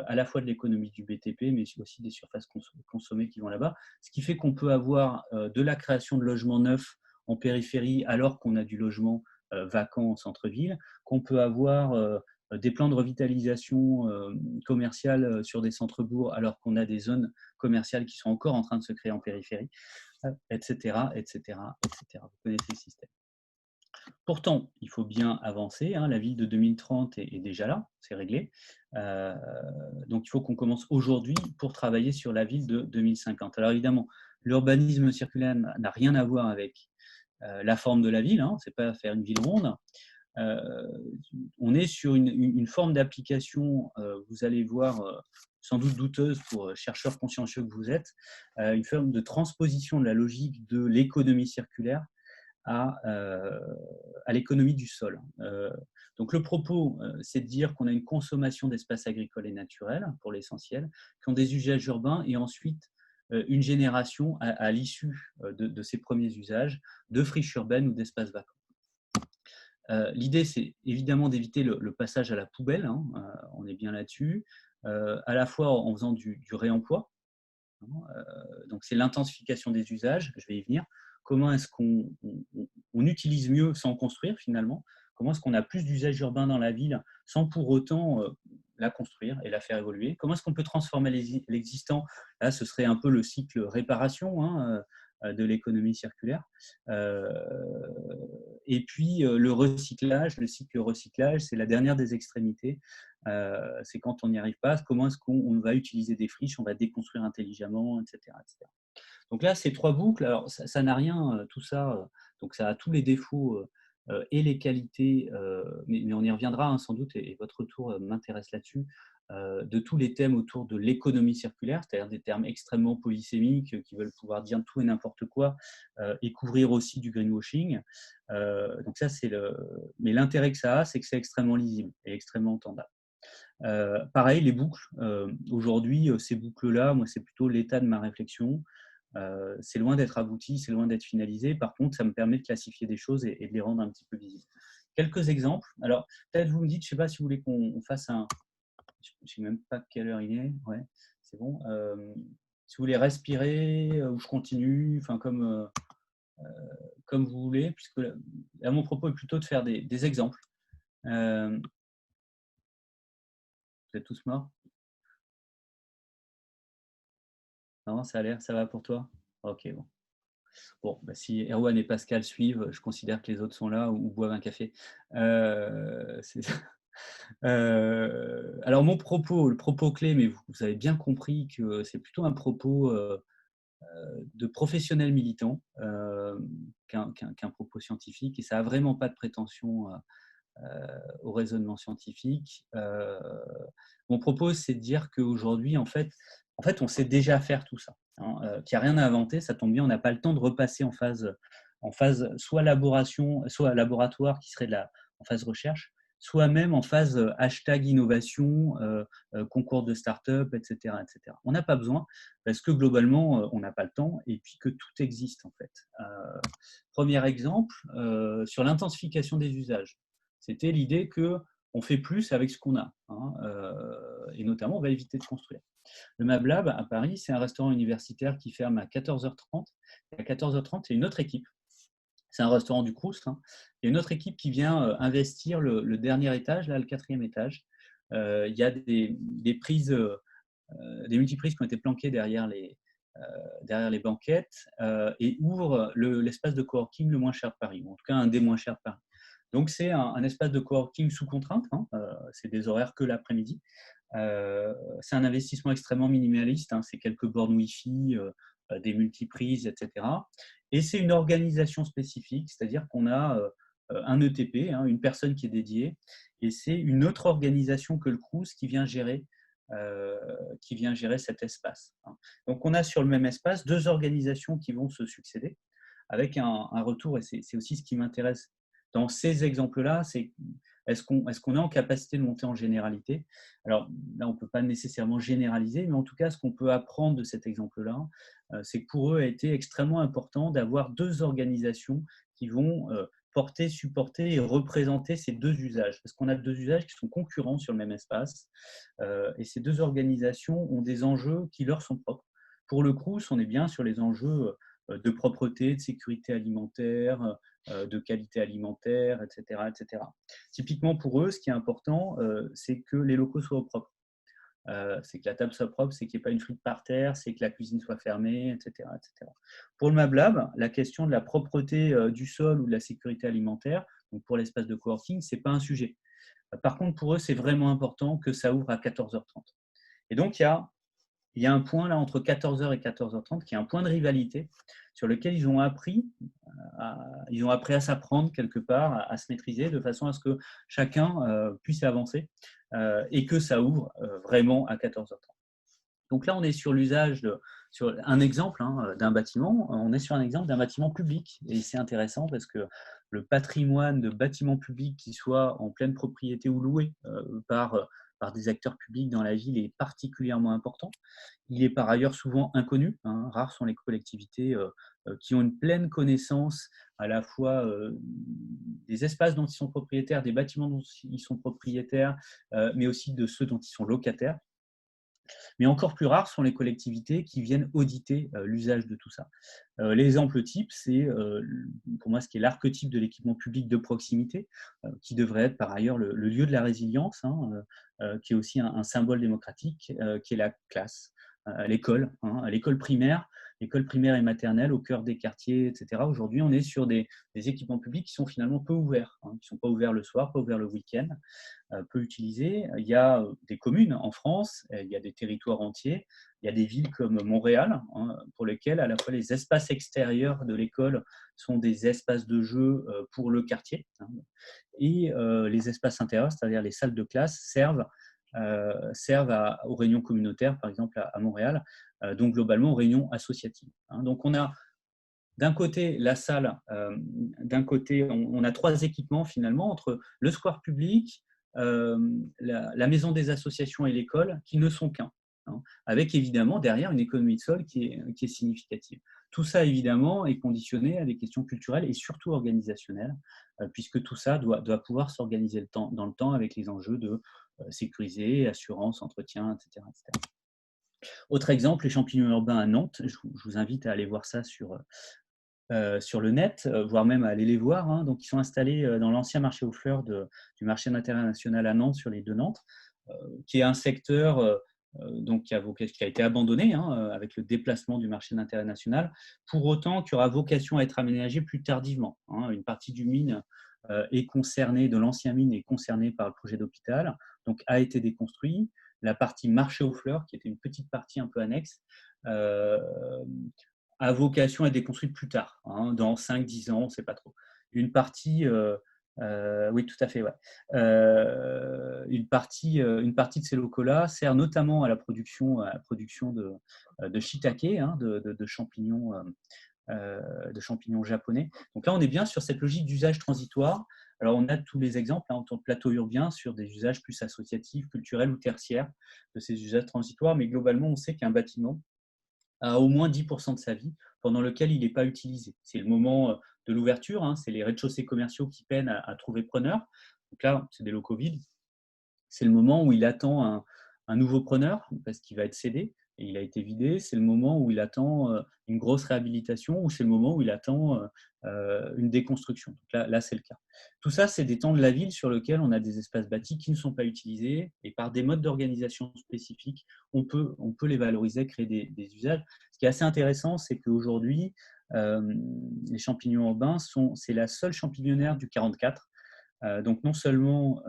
à la fois de l'économie du BTP, mais aussi des surfaces consommées qui vont là-bas, ce qui fait qu'on peut avoir de la création de logements neufs en périphérie alors qu'on a du logement vacant en centre-ville, qu'on peut avoir des plans de revitalisation commerciale sur des centres-bourgs alors qu'on a des zones commerciales qui sont encore en train de se créer en périphérie, etc., etc., etc. Vous connaissez le système. Pourtant, il faut bien avancer, hein, la ville de 2030 est déjà là, c'est réglé. Heu, donc il faut qu'on commence aujourd'hui pour travailler sur la ville de 2050. Alors évidemment, l'urbanisme circulaire n'a rien à voir avec, la forme de la ville, hein, c'est pas faire une ville ronde. Heu, on est sur une forme d'application, vous allez voir, sans doute douteuse pour, chercheurs consciencieux que vous êtes, une forme de transposition de la logique de l'économie circulaire à, à l'économie du sol. Donc le propos, c'est de dire qu'on a une consommation d'espaces agricoles et naturels, pour l'essentiel, qui ont des usages urbains et ensuite, une génération à l'issue, de ces premiers usages, de friches urbaines ou d'espaces vacants. L'idée, c'est évidemment d'éviter le passage à la poubelle, hein, on est bien là-dessus, à la fois en faisant du réemploi, hein, donc c'est l'intensification des usages, je vais y venir. Comment est-ce qu'on utilise mieux sans construire finalement? Comment est-ce qu'on a plus d'usages urbains dans la ville sans pour autant, la construire et la faire évoluer? Comment est-ce qu'on peut transformer l'existant? Là, ce serait un peu le cycle réparation, hein, de l'économie circulaire. Heu et puis, le cycle recyclage, c'est la dernière des extrémités. C'est quand on n'y arrive pas, comment est-ce qu'on va utiliser des friches, on va déconstruire intelligemment, et cetera, et cetera. Donc là, ces 3 boucles, alors ça n'a rien, tout ça, donc ça a tous les défauts, et les qualités, mais on y reviendra, hein, sans doute et votre retour, m'intéresse là-dessus, de tous les thèmes autour de l'économie circulaire, c'est-à-dire des termes extrêmement polysémiques, qui veulent pouvoir dire tout et n'importe quoi, et couvrir aussi du greenwashing. Donc ça, mais l'intérêt que ça a, c'est que c'est extrêmement lisible et extrêmement entendable. Pareil, les boucles, aujourd'hui, ces boucles-là, moi, c'est plutôt l'état de ma réflexion. C'est loin d'être abouti, c'est loin d'être finalisé. Par contre, ça me permet de classifier des choses et de les rendre un petit peu visibles. Quelques exemples. Alors, peut-être vous me dites, je ne sais pas si vous voulez qu'on fasse un. Je ne sais même pas quelle heure il est. Ouais, c'est bon. Si vous voulez respirer ou je continue, enfin comme vous voulez, puisque là, mon propos est plutôt de faire des exemples. Vous êtes tous morts? Non, ça va pour toi? Ok, bon. Bon, bah, si Erwan et Pascal suivent, je considère que les autres sont là ou boivent un café. C'est alors mon propos, le propos clé, mais vous avez bien compris que c'est plutôt un propos, de professionnel militant, qu'un propos scientifique et ça a vraiment pas de prétention, au raisonnement scientifique. Mon propos, c'est de dire qu'aujourd'hui, en fait, on sait déjà faire tout ça, hein, qu'il n'y a rien à inventer, ça tombe bien, on n'a pas le temps de repasser en phase soit laboration, soit laboratoire qui serait en phase recherche, soit même en phase hashtag innovation, concours de start-up, etc., etc. On n'a pas besoin parce que globalement, on n'a pas le temps et puis que tout existe en fait. Premier exemple, sur l'intensification des usages. C'était l'idée qu'on fait plus avec ce qu'on a, hein, et notamment on va éviter de construire. Le Mab Lab à Paris, c'est un restaurant universitaire qui ferme à 14h30. Et à 14h30, il y a une autre équipe. C'est un restaurant du Crous, hein. Il y a une autre équipe qui vient investir le dernier étage, là, le quatrième étage. Il y a des prises, des multiprises qui ont été planquées derrière les banquettes et ouvre l'espace de coworking le moins cher de Paris, ou en tout cas un des moins chers de Paris. Donc c'est un espace de coworking sous contrainte, hein, c'est des horaires que l'après-midi. C'est un investissement extrêmement minimaliste, hein, c'est quelques bornes Wi-Fi, des multiprises, etc. Et c'est une organisation spécifique, c'est-à-dire qu'on a un ETP, hein, une personne qui est dédiée, et c'est une autre organisation que le Crous euh, qui vient gérer cet espace, hein. Donc on a sur le même espace deux organisations qui vont se succéder avec un retour, et c'est aussi ce qui m'intéresse dans ces exemples-là, c'est est-ce qu'on est en capacité de monter en généralité? Alors là, on ne peut pas nécessairement généraliser, mais en tout cas, ce qu'on peut apprendre de cet exemple-là, c'est que pour eux, a été extrêmement important d'avoir deux organisations qui vont porter, supporter et représenter ces deux usages. Parce qu'on a deux usages qui sont concurrents sur le même espace, et ces deux organisations ont des enjeux qui leur sont propres. Pour le Crous, on est bien sur les enjeux de propreté, de sécurité alimentaire, de qualité alimentaire, etc., etc. Typiquement pour eux, ce qui est important, c'est que les locaux soient propres. c'est que la table soit propre, c'est qu'il n'y ait pas une frite par terre, c'est que la cuisine soit fermée, etc., etc. Pour le Mab Lab, la question de la propreté du sol ou de la sécurité alimentaire, donc pour l'espace de coworking, ce n'est pas un sujet. Par contre, pour eux, c'est vraiment important que ça ouvre à 14h30. Et donc, il y a un point là entre 14h et 14h30 qui est un point de rivalité sur lequel ils ont appris à s'apprendre quelque part, à se maîtriser de façon à ce que chacun puisse avancer et que ça ouvre vraiment à 14h30. Donc là, on est sur sur un exemple d'un bâtiment. On est sur un exemple d'un bâtiment public et c'est intéressant parce que le patrimoine de bâtiments publics qui soient en pleine propriété ou loués par des acteurs publics dans la ville est particulièrement important. Il est par ailleurs souvent inconnu. Rares sont les collectivités qui ont une pleine connaissance à la fois des espaces dont ils sont propriétaires, des bâtiments dont ils sont propriétaires, mais aussi de ceux dont ils sont locataires. Mais encore plus rares sont les collectivités qui viennent auditer l'usage de tout ça. L'exemple type, c'est pour moi ce qui est l'archétype de l'équipement public de proximité, qui devrait être par ailleurs le lieu de la résilience, qui est aussi un symbole démocratique, qui est la classe, l'école, l'école primaire et maternelle au cœur des quartiers, etc. Aujourd'hui, on est sur des équipements publics qui sont finalement peu ouverts, qui ne sont pas ouverts le soir, pas ouverts le week-end, peu utilisés. Il y a des communes en France, il y a des territoires entiers, il y a des villes comme Montréal, pour lesquelles à la fois les espaces extérieurs de l'école sont des espaces de jeu pour le quartier, et les espaces intérieurs, c'est-à-dire les salles de classe, servent aux réunions communautaires, par exemple à Montréal, donc globalement aux réunions associatives. Donc on a d'un côté la salle, d'un côté on a trois équipements finalement entre le square public, la maison des associations et l'école qui ne sont qu'un, avec évidemment derrière une économie de sol qui est significative. Tout ça évidemment est conditionné à des questions culturelles et surtout organisationnelles, puisque tout ça doit pouvoir s'organiser dans le temps avec les enjeux de sécuriser, assurance, entretien, etc., etc. Autre exemple, les champignons urbains à Nantes. Je vous invite à aller voir ça sur le net, voire même à aller les voir. Donc, ils sont installés dans l'ancien marché aux fleurs du marché d'intérêt national à Nantes, sur les deux Nantes, qui est un secteur donc qui a été abandonné avec le déplacement du marché d'intérêt national, pour autant qui aura vocation à être aménagé plus tardivement. Une partie du mine de l'ancien mine est concernée par le projet d'hôpital, donc a été déconstruit. La partie marché aux fleurs, qui était une petite partie un peu annexe, a vocation à être déconstruite plus tard, dans 5-10 ans, on ne sait pas trop. Une partie, oui, tout à fait, ouais. Une partie de ces locaux-là sert notamment à la production de shiitake, de champignons japonais. Donc là, on est bien sur cette logique d'usage transitoire. Alors, on a tous les exemples en tant que plateau urbain sur des usages plus associatifs, culturels ou tertiaires de ces usages transitoires, mais globalement, on sait qu'un bâtiment à au moins 10% de sa vie pendant lequel il n'est pas utilisé. C'est le moment de l'ouverture, c'est les rez-de-chaussée commerciaux qui peinent à trouver preneur. Donc là, c'est des locaux vides. C'est le moment où il attend un nouveau preneur parce qu'il va être cédé et il a été vidé. C'est le moment où il attend une grosse réhabilitation ou c'est le moment où il attend une déconstruction. Donc là, c'est le cas. Tout ça, c'est des temps de la ville sur lesquels on a des espaces bâtis qui ne sont pas utilisés et par des modes d'organisation spécifiques, on peut les valoriser, créer des usages. Ce qui est assez intéressant, c'est qu'aujourd'hui, les champignons urbains, c'est la seule champignonnière du 44. Donc non seulement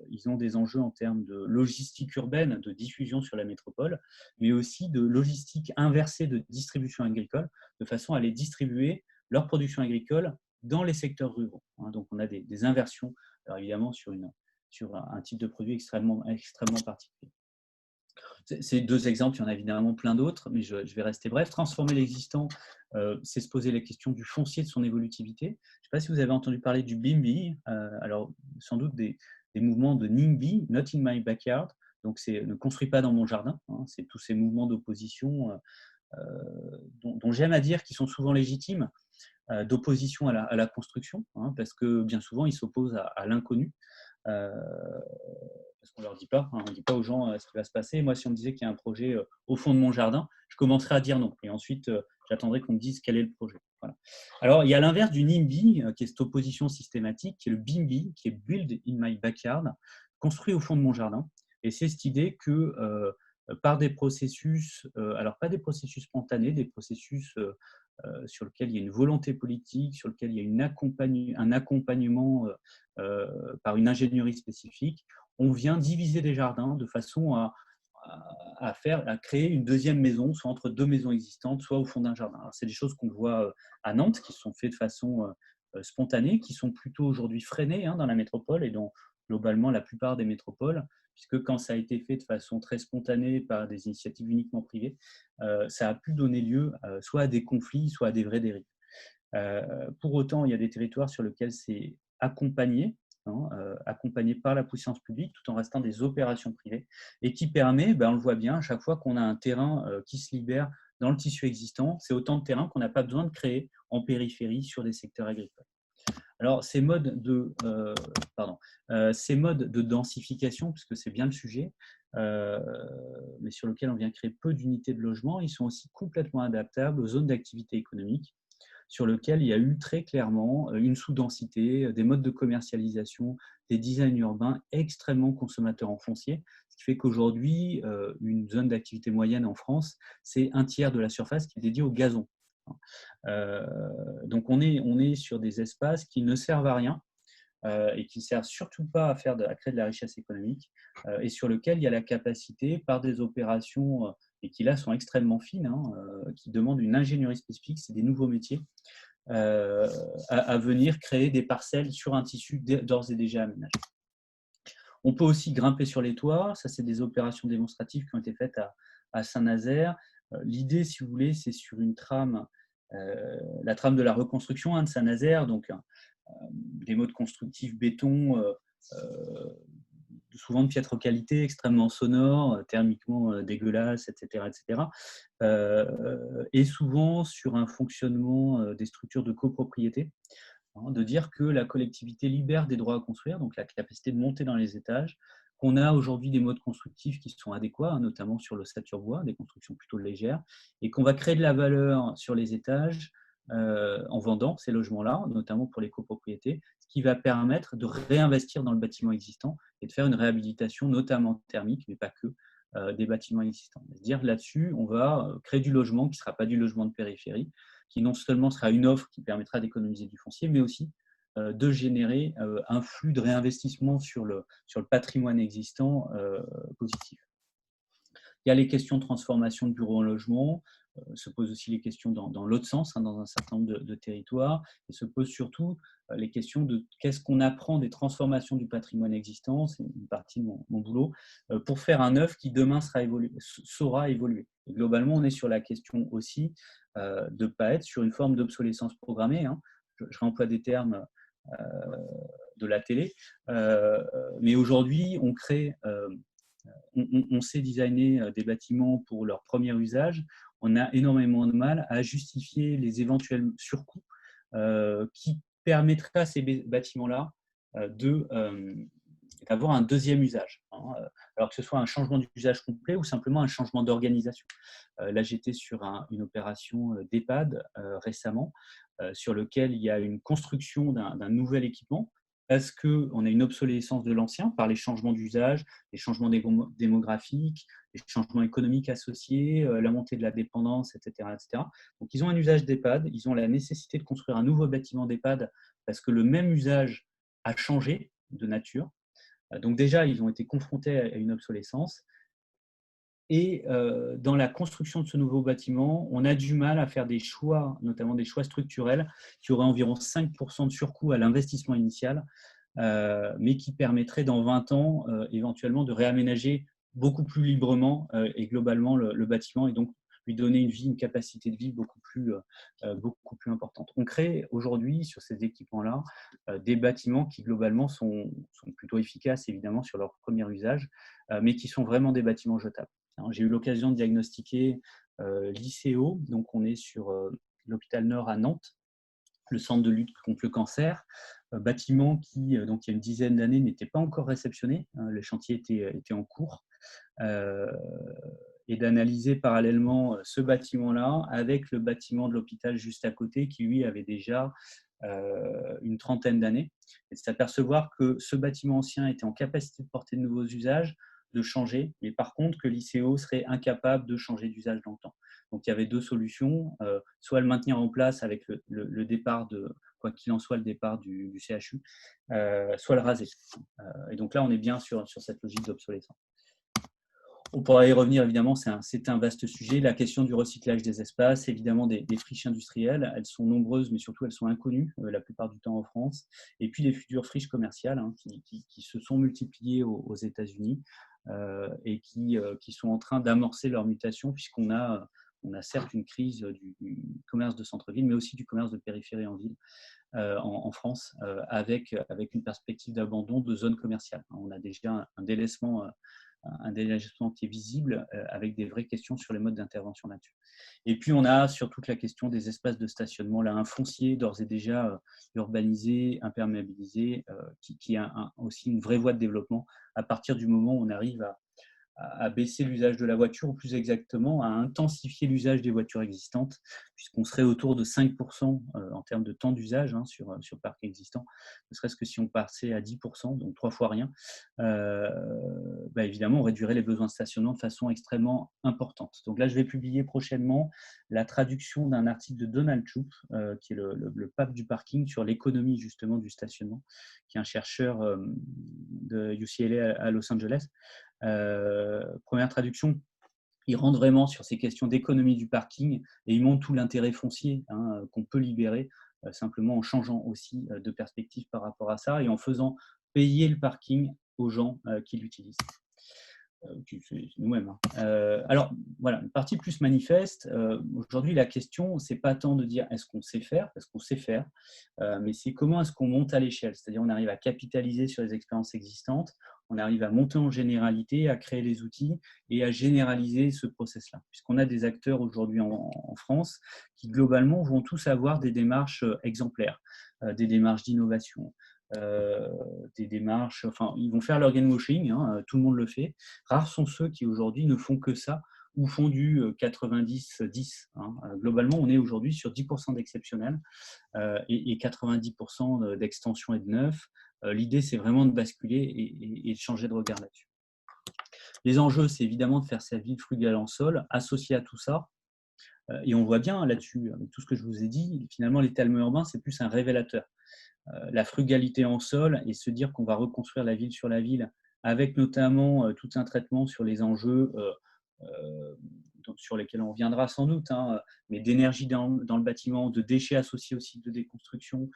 ils ont des enjeux en termes de logistique urbaine, de diffusion sur la métropole, mais aussi de logistique inversée de distribution agricole, de façon à aller distribuer leur production agricole dans les secteurs ruraux. Donc on a des inversions, alors évidemment sur un type de produit extrêmement particulier. Ces deux exemples, il y en a évidemment plein d'autres, mais je vais rester bref. Transformer l'existant, c'est se poser la question du foncier, de son évolutivité. Je ne sais pas si vous avez entendu parler du BIMBY, alors sans doute des mouvements de NIMBY, Not in my backyard, donc c'est ne construis pas dans mon jardin, c'est tous ces mouvements d'opposition dont j'aime à dire qu'ils sont souvent légitimes, d'opposition à la construction, parce que bien souvent ils s'opposent à l'inconnu. Parce qu'on ne leur dit pas, on ne dit pas aux gens ce qui va se passer. Moi, si on me disait qu'il y a un projet au fond de mon jardin, je commencerai à dire non. Et ensuite, j'attendrai qu'on me dise quel est le projet. Voilà. Alors, il y a l'inverse du NIMBY, qui est cette opposition systématique, qui est le BIMBY, qui est Build in my backyard, construit au fond de mon jardin. Et c'est cette idée que par des processus, alors pas des processus spontanés, des processus sur lesquels il y a une volonté politique, sur lesquels il y a un accompagnement par une ingénierie spécifique, on vient diviser des jardins de façon à créer une deuxième maison, soit entre deux maisons existantes, soit au fond d'un jardin. Alors, c'est des choses qu'on voit à Nantes, qui sont faites de façon spontanée, qui sont plutôt aujourd'hui freinées dans la métropole et dans globalement la plupart des métropoles, puisque quand ça a été fait de façon très spontanée par des initiatives uniquement privées, ça a pu donner lieu soit à des conflits, soit à des vraies dérives. Pour autant, il y a des territoires sur lesquels c'est accompagné, accompagné par la puissance publique, tout en restant des opérations privées, et qui permet, on le voit bien, à chaque fois qu'on a un terrain qui se libère dans le tissu existant, c'est autant de terrain qu'on n'a pas besoin de créer en périphérie sur des secteurs agricoles. Alors, ces modes de densification, puisque c'est bien le sujet, euh, mais sur lequel on vient créer peu d'unités de logement, ils sont aussi complètement adaptables aux zones d'activité économique sur lequel il y a eu très clairement une sous-densité, des modes de commercialisation, des designs urbains extrêmement consommateurs en foncier, ce qui fait qu'aujourd'hui, une zone d'activité moyenne en France, c'est un tiers de la surface qui est dédiée au gazon. Donc on est sur des espaces qui ne servent à rien, et qui ne servent surtout pas à créer de la richesse économique, et sur lequel il y a la capacité, par des opérations, et qui là sont extrêmement fines, qui demandent une ingénierie spécifique, c'est des nouveaux métiers, à venir créer des parcelles sur un tissu d'ores et déjà aménagé. On peut aussi grimper sur les toits, ça c'est des opérations démonstratives qui ont été faites à Saint-Nazaire. L'idée, si vous voulez, c'est sur une trame, la trame de la reconstruction de Saint-Nazaire, donc des modes constructifs béton, souvent de piètre qualité, extrêmement sonores, thermiquement dégueulasses, etc. etc. Et souvent sur un fonctionnement des structures de copropriété, de dire que la collectivité libère des droits à construire, donc la capacité de monter dans les étages, qu'on a aujourd'hui des modes constructifs qui sont adéquats, notamment sur l'ossature bois, des constructions plutôt légères, et qu'on va créer de la valeur sur les étages en vendant ces logements-là, notamment pour les copropriétés, ce qui va permettre de réinvestir dans le bâtiment existant et de faire une réhabilitation, notamment thermique, mais pas que, des bâtiments existants. C'est-à-dire là-dessus, on va créer du logement qui ne sera pas du logement de périphérie, qui non seulement sera une offre qui permettra d'économiser du foncier, mais aussi de générer un flux de réinvestissement sur le patrimoine existant positif. Il y a les questions de transformation de bureaux en logement, se posent aussi les questions dans l'autre sens, dans un certain nombre de territoires, et se posent surtout les questions de qu'est-ce qu'on apprend des transformations du patrimoine existant, c'est une partie de mon boulot, pour faire un neuf qui demain saura évoluer. Et globalement, on est sur la question aussi de ne pas être sur une forme d'obsolescence programmée. Je réemploie des termes de la télé, mais aujourd'hui, on sait designer des bâtiments pour leur premier usage. On a énormément de mal à justifier les éventuels surcoûts qui permettraient à ces bâtiments-là d'avoir un deuxième usage, alors que ce soit un changement d'usage complet ou simplement un changement d'organisation. Là, j'étais sur une opération d'EHPAD récemment, sur lequel il y a une construction d'un nouvel équipement parce qu'on a une obsolescence de l'ancien par les changements d'usage, les changements démographiques, les changements économiques associés, la montée de la dépendance, etc., etc. Donc, ils ont un usage d'EHPAD, ils ont la nécessité de construire un nouveau bâtiment d'EHPAD parce que le même usage a changé de nature. Donc déjà, ils ont été confrontés à une obsolescence. Et dans la construction de ce nouveau bâtiment, on a du mal à faire des choix, notamment des choix structurels, qui auraient environ 5% de surcoût à l'investissement initial, mais qui permettraient dans 20 ans éventuellement de réaménager beaucoup plus librement et globalement le bâtiment, et donc lui donner une capacité de vie beaucoup plus importante. On crée aujourd'hui sur ces équipements-là des bâtiments qui globalement sont plutôt efficaces évidemment sur leur premier usage, mais qui sont vraiment des bâtiments jetables. J'ai eu l'occasion de diagnostiquer l'ICO, donc on est sur l'hôpital Nord à Nantes, le centre de lutte contre le cancer, bâtiment qui, donc il y a une dizaine d'années, n'était pas encore réceptionné, le chantier était en cours, et d'analyser parallèlement ce bâtiment-là avec le bâtiment de l'hôpital juste à côté qui, lui, avait déjà une trentaine d'années, et de s'apercevoir que ce bâtiment ancien était en capacité de porter de nouveaux usages, de changer, mais par contre que l'ICO serait incapable de changer d'usage dans le temps. Donc il y avait deux solutions, soit le maintenir en place avec le départ quoi qu'il en soit, le départ du CHU, soit le raser. Et donc là, on est bien sur cette logique d'obsolescence. On pourra y revenir, évidemment, c'est un vaste sujet. La question du recyclage des espaces, évidemment des friches industrielles, elles sont nombreuses, mais surtout elles sont inconnues la plupart du temps en France. Et puis les futures friches commerciales qui se sont multipliées aux États-Unis et qui sont en train d'amorcer leur mutation, puisqu'on a certes une crise du commerce de centre-ville, mais aussi du commerce de périphérie en ville en France, avec une perspective d'abandon de zones commerciales. On a déjà un délaissement qui est visible avec des vraies questions sur les modes d'intervention là-dessus. Et puis, on a sur toute la question des espaces de stationnement, là, un foncier d'ores et déjà urbanisé, imperméabilisé, qui a aussi une vraie voie de développement à partir du moment où on arrive à baisser l'usage de la voiture, ou plus exactement à intensifier l'usage des voitures existantes, puisqu'on serait autour de 5% en termes de temps d'usage sur le parc existant, ne serait-ce que si on passait à 10%, donc 3 fois rien, évidemment, on réduirait les besoins de stationnement de façon extrêmement importante. Donc là, je vais publier prochainement la traduction d'un article de Donald Shoup, qui est le pape du parking, sur l'économie justement du stationnement, qui est un chercheur de UCLA à Los Angeles. Première traduction, il rentre vraiment sur ces questions d'économie du parking et il montre tout l'intérêt foncier qu'on peut libérer simplement en changeant aussi de perspective par rapport à ça et en faisant payer le parking aux gens qui l'utilisent. C'est nous-mêmes. Alors, voilà, une partie plus manifeste. Aujourd'hui, la question, c'est pas tant de dire est-ce qu'on sait faire, parce qu'on sait faire, mais c'est comment est-ce qu'on monte à l'échelle. C'est-à-dire, on arrive à capitaliser sur les expériences existantes, on arrive à monter en généralité, à créer les outils et à généraliser ce process-là. Puisqu'on a des acteurs aujourd'hui en France qui, globalement, vont tous avoir des démarches exemplaires, des démarches d'innovation, des démarches, enfin, ils vont faire leur greenwashing, tout le monde le fait. Rares sont ceux qui aujourd'hui ne font que ça ou font du 90-10. Globalement, on est aujourd'hui sur 10% d'exceptionnel et 90% d'extension et de neuf. L'idée, c'est vraiment de basculer et de changer de regard là-dessus. Les enjeux, c'est évidemment de faire sa ville frugale en sol, associé à tout ça. Et on voit bien là-dessus, avec tout ce que je vous ai dit, finalement, l'étalement urbain, c'est plus un révélateur. La frugalité en sol et se dire qu'on va reconstruire la ville sur la ville avec notamment tout un traitement sur les enjeux sur lesquels on reviendra sans doute, mais d'énergie dans le bâtiment, de déchets associés au cycle de déconstruction,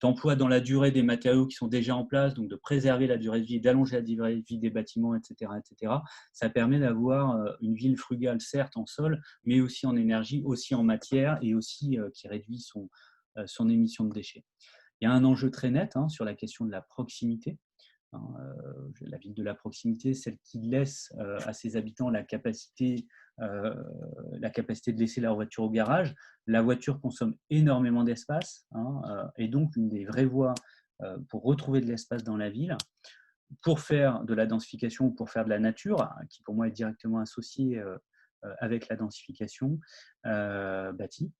d'emploi dans la durée des matériaux qui sont déjà en place, donc de préserver la durée de vie, d'allonger la durée de vie des bâtiments, etc., etc. Ça permet d'avoir une ville frugale, certes en sol, mais aussi en énergie, aussi en matière et aussi qui réduit son émission de déchets. Il y a un enjeu très net sur la question de la proximité. La ville de la proximité, celle qui laisse à ses habitants la capacité de laisser leur voiture au garage. La voiture consomme énormément d'espace et donc une des vraies voies pour retrouver de l'espace dans la ville, pour faire de la densification ou pour faire de la nature, qui pour moi est directement associée avec la densification bâtie.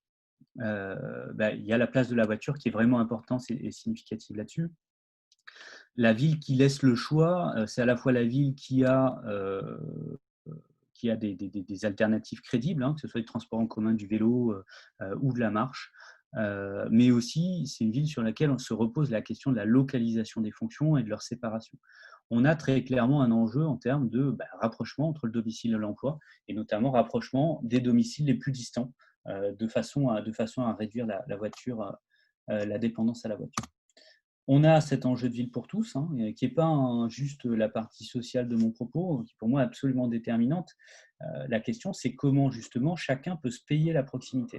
Il y a la place de la voiture qui est vraiment importante et significative là-dessus. La ville qui laisse le choix, c'est à la fois la ville qui a des alternatives crédibles, que ce soit du transport en commun, du vélo ou de la marche, mais aussi c'est une ville sur laquelle on se repose la question de la localisation des fonctions et de leur séparation. On a très clairement un enjeu en termes de rapprochement entre le domicile et l'emploi, et notamment rapprochement des domiciles les plus distants, de façon à réduire la voiture, la dépendance à la voiture. On a cet enjeu de ville pour tous, qui n'est pas juste la partie sociale de mon propos, qui pour moi est absolument déterminante. La question, c'est comment justement chacun peut se payer la proximité.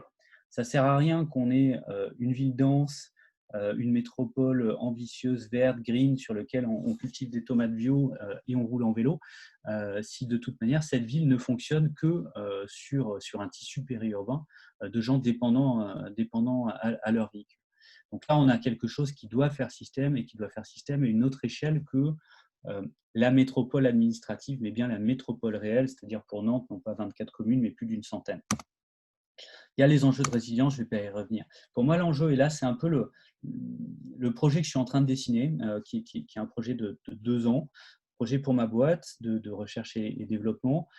Ça ne sert à rien qu'on ait une ville dense, une métropole ambitieuse, verte, green, sur laquelle on cultive des tomates bio et on roule en vélo, si de toute manière cette ville ne fonctionne que sur un tissu périurbain de gens dépendants à leur véhicule. Donc là, on a quelque chose qui doit faire système et qui doit faire système à une autre échelle que la métropole administrative, mais bien la métropole réelle, c'est-à-dire pour Nantes, non pas 24 communes, mais plus d'une centaine. Il y a les enjeux de résilience, je ne vais pas y revenir. Pour moi, l'enjeu, et là, c'est un peu le projet que je suis en train de dessiner, qui est un projet de 2 ans, projet pour ma boîte de recherche et développement,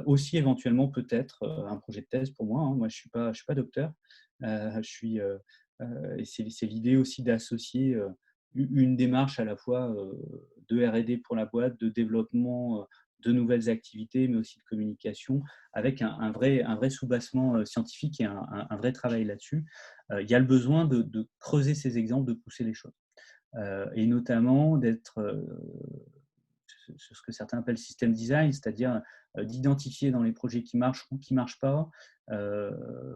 aussi éventuellement peut-être un projet de thèse pour moi, hein. Moi, je suis pas docteur. Et c'est l'idée aussi d'associer une démarche à la fois de R&D pour la boîte, de développement de nouvelles activités, mais aussi de communication, avec un vrai soubassement scientifique et un vrai travail là-dessus. Il y a le besoin de creuser ces exemples, de pousser les choses. Et notamment d'être sur ce que certains appellent système design, c'est-à-dire d'identifier dans les projets qui marchent ou qui ne marchent pas,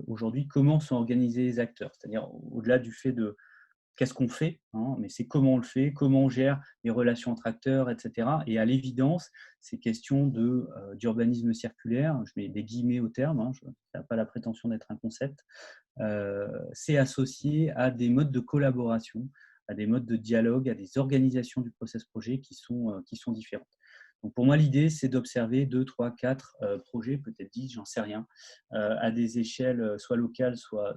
aujourd'hui, comment sont organisés les acteurs. C'est-à-dire au-delà du fait de qu'est-ce qu'on fait, hein, mais c'est comment on le fait, comment on gère les relations entre acteurs, etc. Et à l'évidence, ces questions d'urbanisme circulaire, je mets des guillemets au terme, hein, ça n'a pas la prétention d'être un concept, c'est associé à des modes de collaboration, à des modes de dialogue, à des organisations du process projet qui sont différentes. Donc pour moi, l'idée, c'est d'observer 2, 3, 4 projets, peut-être 10, j'en sais rien, à des échelles soit locales, soit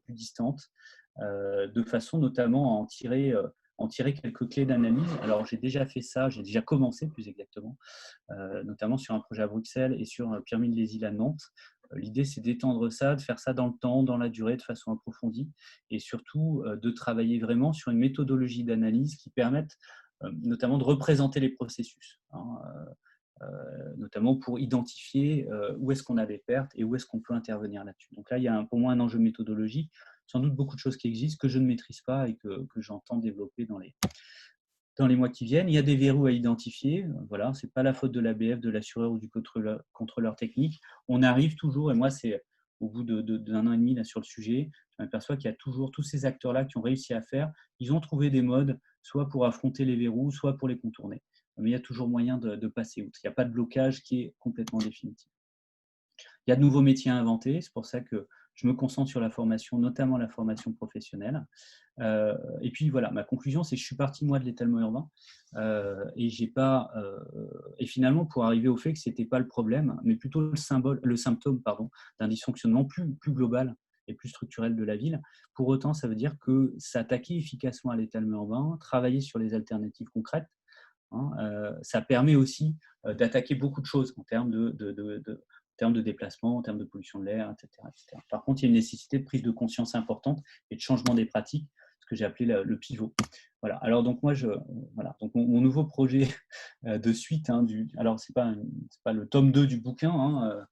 plus distantes, de façon notamment à en tirer quelques clés d'analyse. Alors j'ai déjà fait ça, j'ai déjà commencé plus exactement, notamment sur un projet à Bruxelles et sur Pyramide-les-Îles à Nantes. L'idée, c'est d'étendre ça, de faire ça dans le temps, dans la durée, de façon approfondie, et surtout de travailler vraiment sur une méthodologie d'analyse qui permette notamment de représenter les processus, hein, notamment pour identifier où est-ce qu'on a des pertes et où est-ce qu'on peut intervenir là-dessus. Donc là, il y a pour moi un enjeu méthodologique, sans doute beaucoup de choses qui existent, que je ne maîtrise pas et que j'entends développer dans les mois qui viennent. Il y a des verrous à identifier. Voilà, ce n'est pas la faute de l'ABF, de l'assureur ou du contrôleur technique. On arrive toujours, et moi, c'est au bout d'un an et demi là, sur le sujet, je m'aperçois qu'il y a toujours tous ces acteurs-là qui ont réussi à faire. Ils ont trouvé des modes, soit pour affronter les verrous, soit pour les contourner. Mais il y a toujours moyen de passer outre. Il n'y a pas de blocage qui est complètement définitif. Il y a de nouveaux métiers à inventer. C'est pour ça que je me concentre sur la formation, notamment la formation professionnelle. Et puis voilà, ma conclusion, c'est que je suis parti moi de l'étalement urbain et finalement pour arriver au fait que c'était pas le problème, mais plutôt le symptôme d'un dysfonctionnement plus global et plus structurel de la ville. Pour autant, ça veut dire que s'attaquer efficacement à l'étalement urbain, travailler sur les alternatives concrètes, hein, ça permet aussi d'attaquer beaucoup de choses en termes en termes de déplacement, en termes de pollution de l'air, etc., etc. Par contre, il y a une nécessité de prise de conscience importante et de changement des pratiques, ce que j'ai appelé le pivot. Voilà. Alors donc moi, voilà. Donc mon nouveau projet de suite, hein, alors c'est pas le tome 2 du bouquin, hein,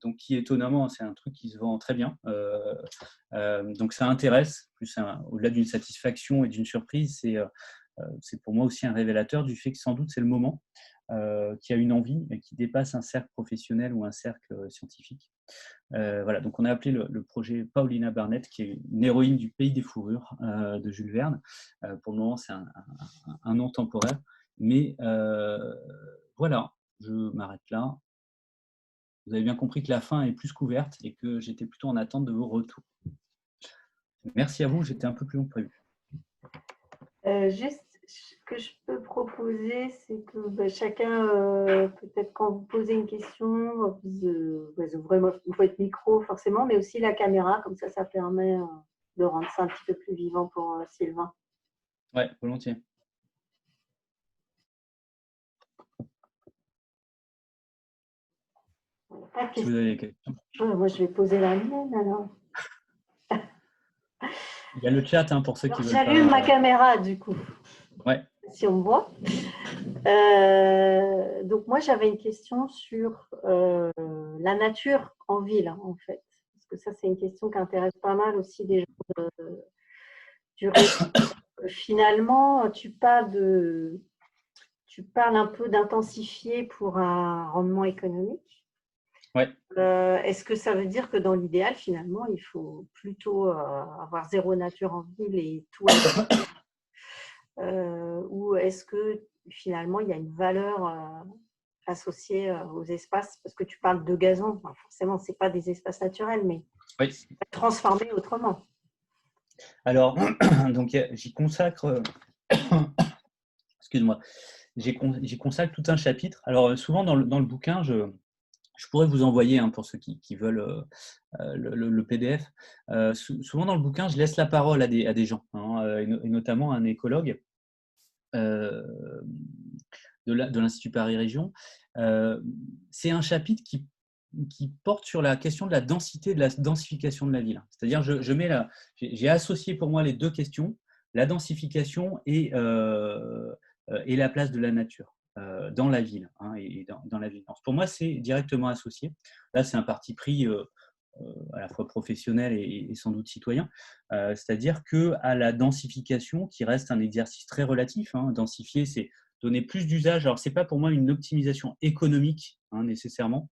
donc qui étonnamment, c'est un truc qui se vend très bien. Donc ça intéresse, au-delà d'une satisfaction et d'une surprise, c'est pour moi aussi un révélateur du fait que sans doute c'est le moment qui a une envie et qui dépasse un cercle professionnel ou un cercle scientifique. Voilà, donc on a appelé le projet Paulina Barnett, qui est une héroïne du Pays des fourrures de Jules Verne. Pour le moment, c'est un nom temporaire. Mais voilà, je m'arrête là. Vous avez bien compris que la fin est plus couverte et que j'étais plutôt en attente de vos retours. Merci à vous, j'étais un peu plus long que prévu. Juste, ce que je peux proposer, c'est que chacun, peut-être quand vous posez une question, vous ouvrez votre micro forcément, mais aussi la caméra, comme ça permet de rendre ça un petit peu plus vivant pour Sylvain. Ouais, volontiers. Si vous avez des questions. Moi, je vais poser la mienne alors. Il y a le chat hein, pour ceux qui veulent. J'allume ma caméra du coup. Ouais. Si on me voit. Donc moi, j'avais une question sur la nature en ville, en fait. Parce que ça, c'est une question qui intéresse pas mal aussi des gens du réseau. Finalement, tu parles un peu d'intensifier pour un rendement économique. Ouais. Est-ce que ça veut dire que dans l'idéal, finalement, il faut plutôt avoir zéro nature en ville et tout ou est-ce que finalement, il y a une valeur associée aux espaces? Parce que tu parles de gazon, enfin, forcément, ce n'est pas des espaces naturels, mais oui. transformés autrement. Alors, donc j'y consacre, excuse-moi, j'y consacre tout un chapitre. Alors, souvent dans le bouquin, je pourrais vous envoyer, hein, pour ceux qui veulent le PDF. Souvent dans le bouquin, je laisse la parole à des gens, hein, et notamment à un écologue euh, de l'Institut Paris Région. C'est un chapitre qui porte sur la question de la densité, de la densification de la ville. C'est-à-dire, j'ai associé pour moi les deux questions, la densification et la place de la nature dans la ville, hein, et dans la ville. Pour moi, c'est directement associé. Là, c'est un parti pris à la fois professionnel et sans doute citoyen. C'est-à-dire qu'à la densification, qui reste un exercice très relatif, hein, densifier, c'est donner plus d'usage. Alors, ce n'est pas pour moi une optimisation économique, hein, nécessairement.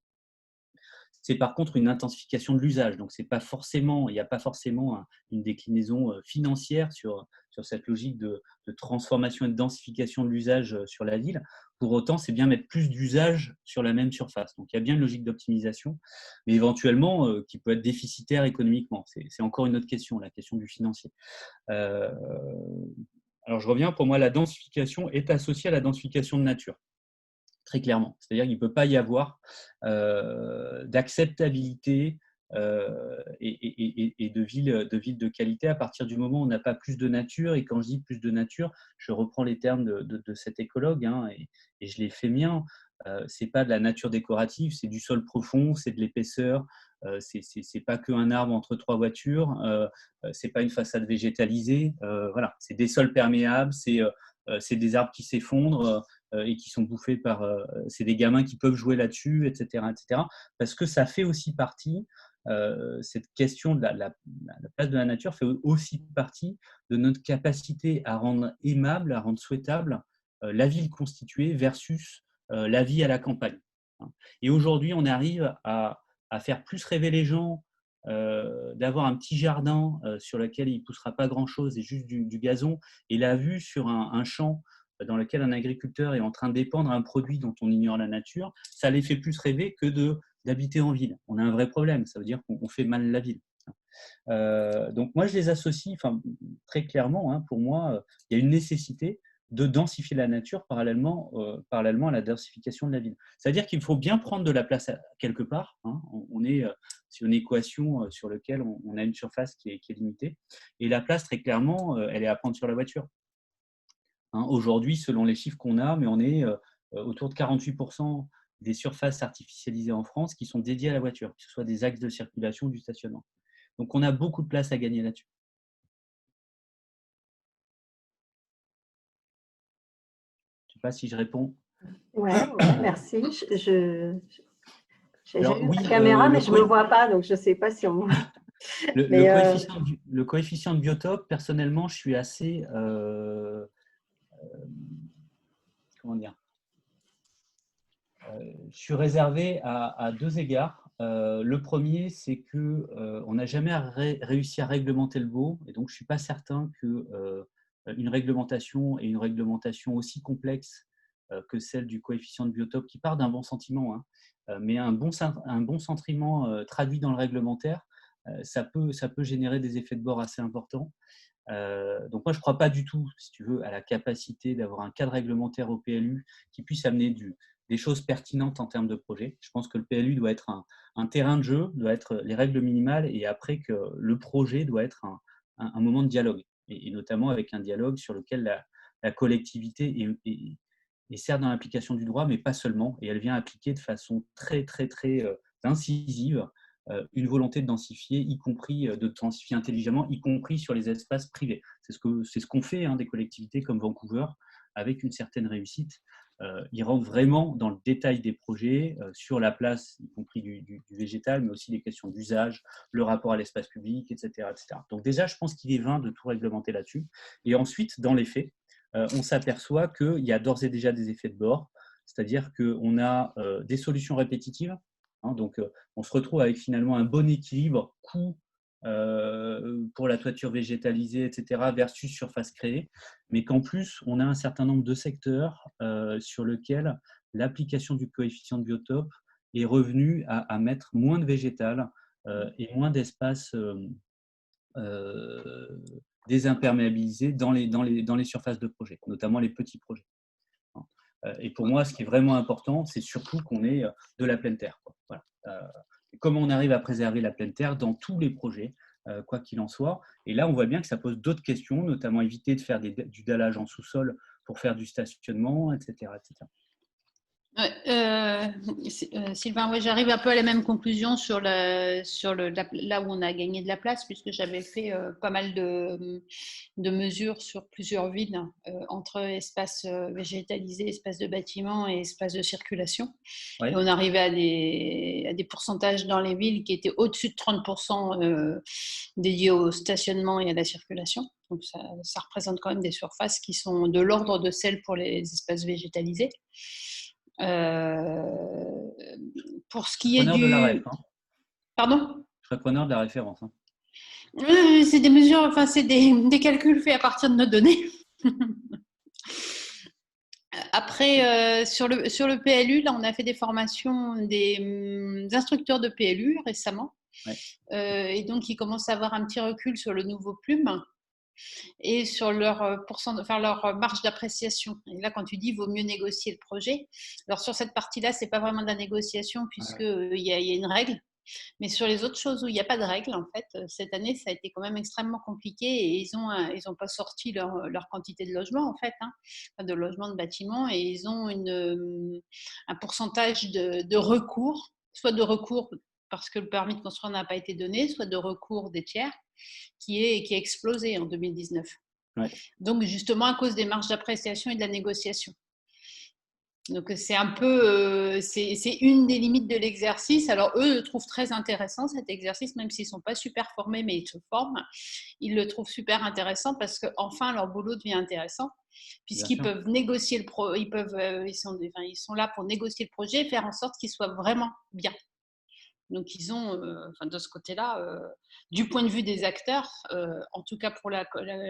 C'est par contre une intensification de l'usage. Donc, il n'y a pas forcément une déclinaison financière sur cette logique de transformation et de densification de l'usage sur la ville. Pour autant, c'est bien mettre plus d'usage sur la même surface. Donc, il y a bien une logique d'optimisation, mais éventuellement qui peut être déficitaire économiquement. C'est encore une autre question, la question du financier. Alors, je reviens, pour moi, la densification est associée à la densification de nature. Très clairement. C'est-à-dire qu'il ne peut pas y avoir d'acceptabilité et de villes de qualité à partir du moment où on n'a pas plus de nature. Et quand je dis plus de nature, je reprends les termes de cet écologue, hein, et je les fais miens. Ce n'est pas de la nature décorative, c'est du sol profond, c'est de l'épaisseur, c'est pas qu'un arbre entre trois voitures, c'est pas une façade végétalisée, voilà, c'est des sols perméables, c'est des arbres qui s'effondrent et qui sont bouffés par… c'est des gamins qui peuvent jouer là-dessus, etc., etc. Parce que ça fait aussi partie, cette question de la place de la nature fait aussi partie de notre capacité à rendre aimable, à rendre souhaitable la ville constituée versus la vie à la campagne. Et aujourd'hui, on arrive à faire plus rêver les gens, d'avoir un petit jardin sur lequel il ne poussera pas grand-chose et juste du gazon, et la vue sur un champ dans lequel un agriculteur est en train d'épandre un produit dont on ignore la nature, ça les fait plus rêver que d'habiter en ville. On a un vrai problème, ça veut dire qu'on fait mal la ville. Donc moi, je les associe très clairement, hein, pour moi, il y a une nécessité de densifier la nature parallèlement à la densification de la ville. C'est-à-dire qu'il faut bien prendre de la place quelque part, hein. On est sur une équation sur laquelle on a une surface qui est limitée. Et la place, très clairement, elle est à prendre sur la voiture. Hein, aujourd'hui, selon les chiffres qu'on a, mais on est autour de 48% des surfaces artificialisées en France qui sont dédiées à la voiture, que ce soit des axes de circulation ou du stationnement. Donc, on a beaucoup de place à gagner là-dessus. Je ne sais pas si je réponds. Ouais, merci. J'allume Oui, la caméra, mais je ne me vois pas, donc je ne sais pas si on… le coefficient de biotope, personnellement, je suis assez… comment dire, je suis réservé à deux égards. Le premier, c'est qu'on n'a jamais réussi à réglementer le beau, et donc je ne suis pas certain qu'une réglementation, et une réglementation aussi complexe que celle du coefficient de biotope, qui part d'un bon sentiment, hein, mais un bon sentiment traduit dans le réglementaire, ça peut générer des effets de bord assez importants. Donc moi, je ne crois pas du tout, si tu veux, à la capacité d'avoir un cadre réglementaire au PLU qui puisse amener des choses pertinentes en termes de projet. Je pense que le PLU doit être un terrain de jeu, doit être les règles minimales, et après que le projet doit être un moment de dialogue, et notamment avec un dialogue sur lequel la collectivité est certes dans l'application du droit, mais pas seulement, et elle vient appliquer de façon très, très, très incisive une volonté de densifier, y compris de densifier intelligemment, y compris sur les espaces privés. C'est ce qu'on fait, hein, des collectivités comme Vancouver, avec une certaine réussite. Ils rentrent vraiment dans le détail des projets, sur la place, y compris du végétal, mais aussi des questions d'usage, le rapport à l'espace public, etc., etc. Donc déjà, je pense qu'il est vain de tout réglementer là-dessus. Et ensuite, dans les faits, on s'aperçoit qu'il y a d'ores et déjà des effets de bord, c'est-à-dire qu'on a des solutions répétitives. Hein, donc, on se retrouve avec finalement un bon équilibre coût pour la toiture végétalisée, etc., versus surface créée, mais qu'en plus, on a un certain nombre de secteurs sur lesquels l'application du coefficient de biotope est revenue à mettre moins de végétal et moins d'espace désimperméabilisé dans les surfaces de projet, notamment les petits projets. Et pour moi, ce qui est vraiment important, c'est surtout qu'on ait de la pleine terre, quoi. Voilà. Comment on arrive à préserver la pleine terre dans tous les projets, quoi qu'il en soit. Et là, on voit bien que ça pose d'autres questions, notamment éviter de faire du dallage en sous-sol pour faire du stationnement, etc., etc. Ouais, Sylvain, ouais, j'arrive un peu à la même conclusion sur là où on a gagné de la place, puisque j'avais fait pas mal de mesures sur plusieurs villes entre espaces végétalisés, espaces de bâtiments et espaces de circulation. Ouais. Et on arrivait à des pourcentages dans les villes qui étaient au-dessus de 30% dédiés au stationnement et à la circulation. Donc ça représente quand même des surfaces qui sont de l'ordre de celles pour les espaces végétalisés. Pour ce qui est Preneur de la ref, hein. Pardon ? Je serais preneur de la référence. Hein. C'est des mesures, enfin, c'est des calculs faits à partir de nos données. Après, sur le PLU, là, on a fait des formations des instructeurs de PLU récemment. Ouais. Et donc, ils commencent à avoir un petit recul sur le nouveau plume et sur leur marge d'appréciation. Et là, quand tu dis, il vaut mieux négocier le projet. Alors, sur cette partie-là, c'est pas vraiment de la négociation puisqu'il y a une règle. Mais sur les autres choses où il n'y a pas de règle, en fait, cette année, ça a été quand même extrêmement compliqué et ils ont pas sorti leur quantité de logements, en fait, de logements, de bâtiments, et ils ont un pourcentage de recours, soit de recours parce que le permis de construire n'a pas été donné, soit de recours des tiers, qui a explosé en 2019. Ouais. Donc, justement, à cause des marges d'appréciation et de la négociation. Donc, c'est un peu, c'est une des limites de l'exercice. Alors, eux le trouvent très intéressant, cet exercice, même s'ils ne sont pas super formés, mais ils se forment. Ils le trouvent super intéressant parce qu'enfin, leur boulot devient intéressant, puisqu'ils peuvent négocier ils sont là pour négocier le projet et faire en sorte qu'il soit vraiment bien. Donc, ils ont, de ce côté-là, du point de vue des acteurs, en tout cas pour la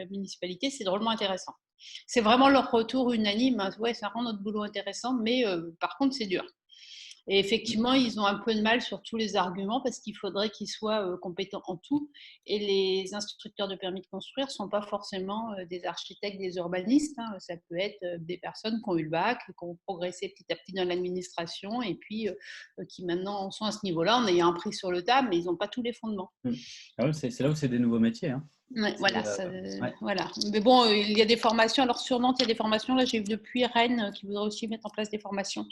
municipalité, c'est drôlement intéressant. C'est vraiment leur retour unanime. Ouais, ça rend notre boulot intéressant, mais par contre, c'est dur. Et effectivement, ils ont un peu de mal sur tous les arguments parce qu'il faudrait qu'ils soient compétents en tout. Et les instructeurs de permis de construire ne sont pas forcément des architectes, des urbanistes. Ça peut être des personnes qui ont eu le bac, qui ont progressé petit à petit dans l'administration et puis qui maintenant sont à ce niveau-là en ayant appris sur le tas, mais ils n'ont pas tous les fondements. Ah ouais, c'est là où c'est des nouveaux métiers. Hein. Ouais, voilà, voilà. Mais bon, il y a des formations. Alors sur Nantes, il y a des formations. Là, j'ai vu depuis Rennes qui voudraient aussi mettre en place des formations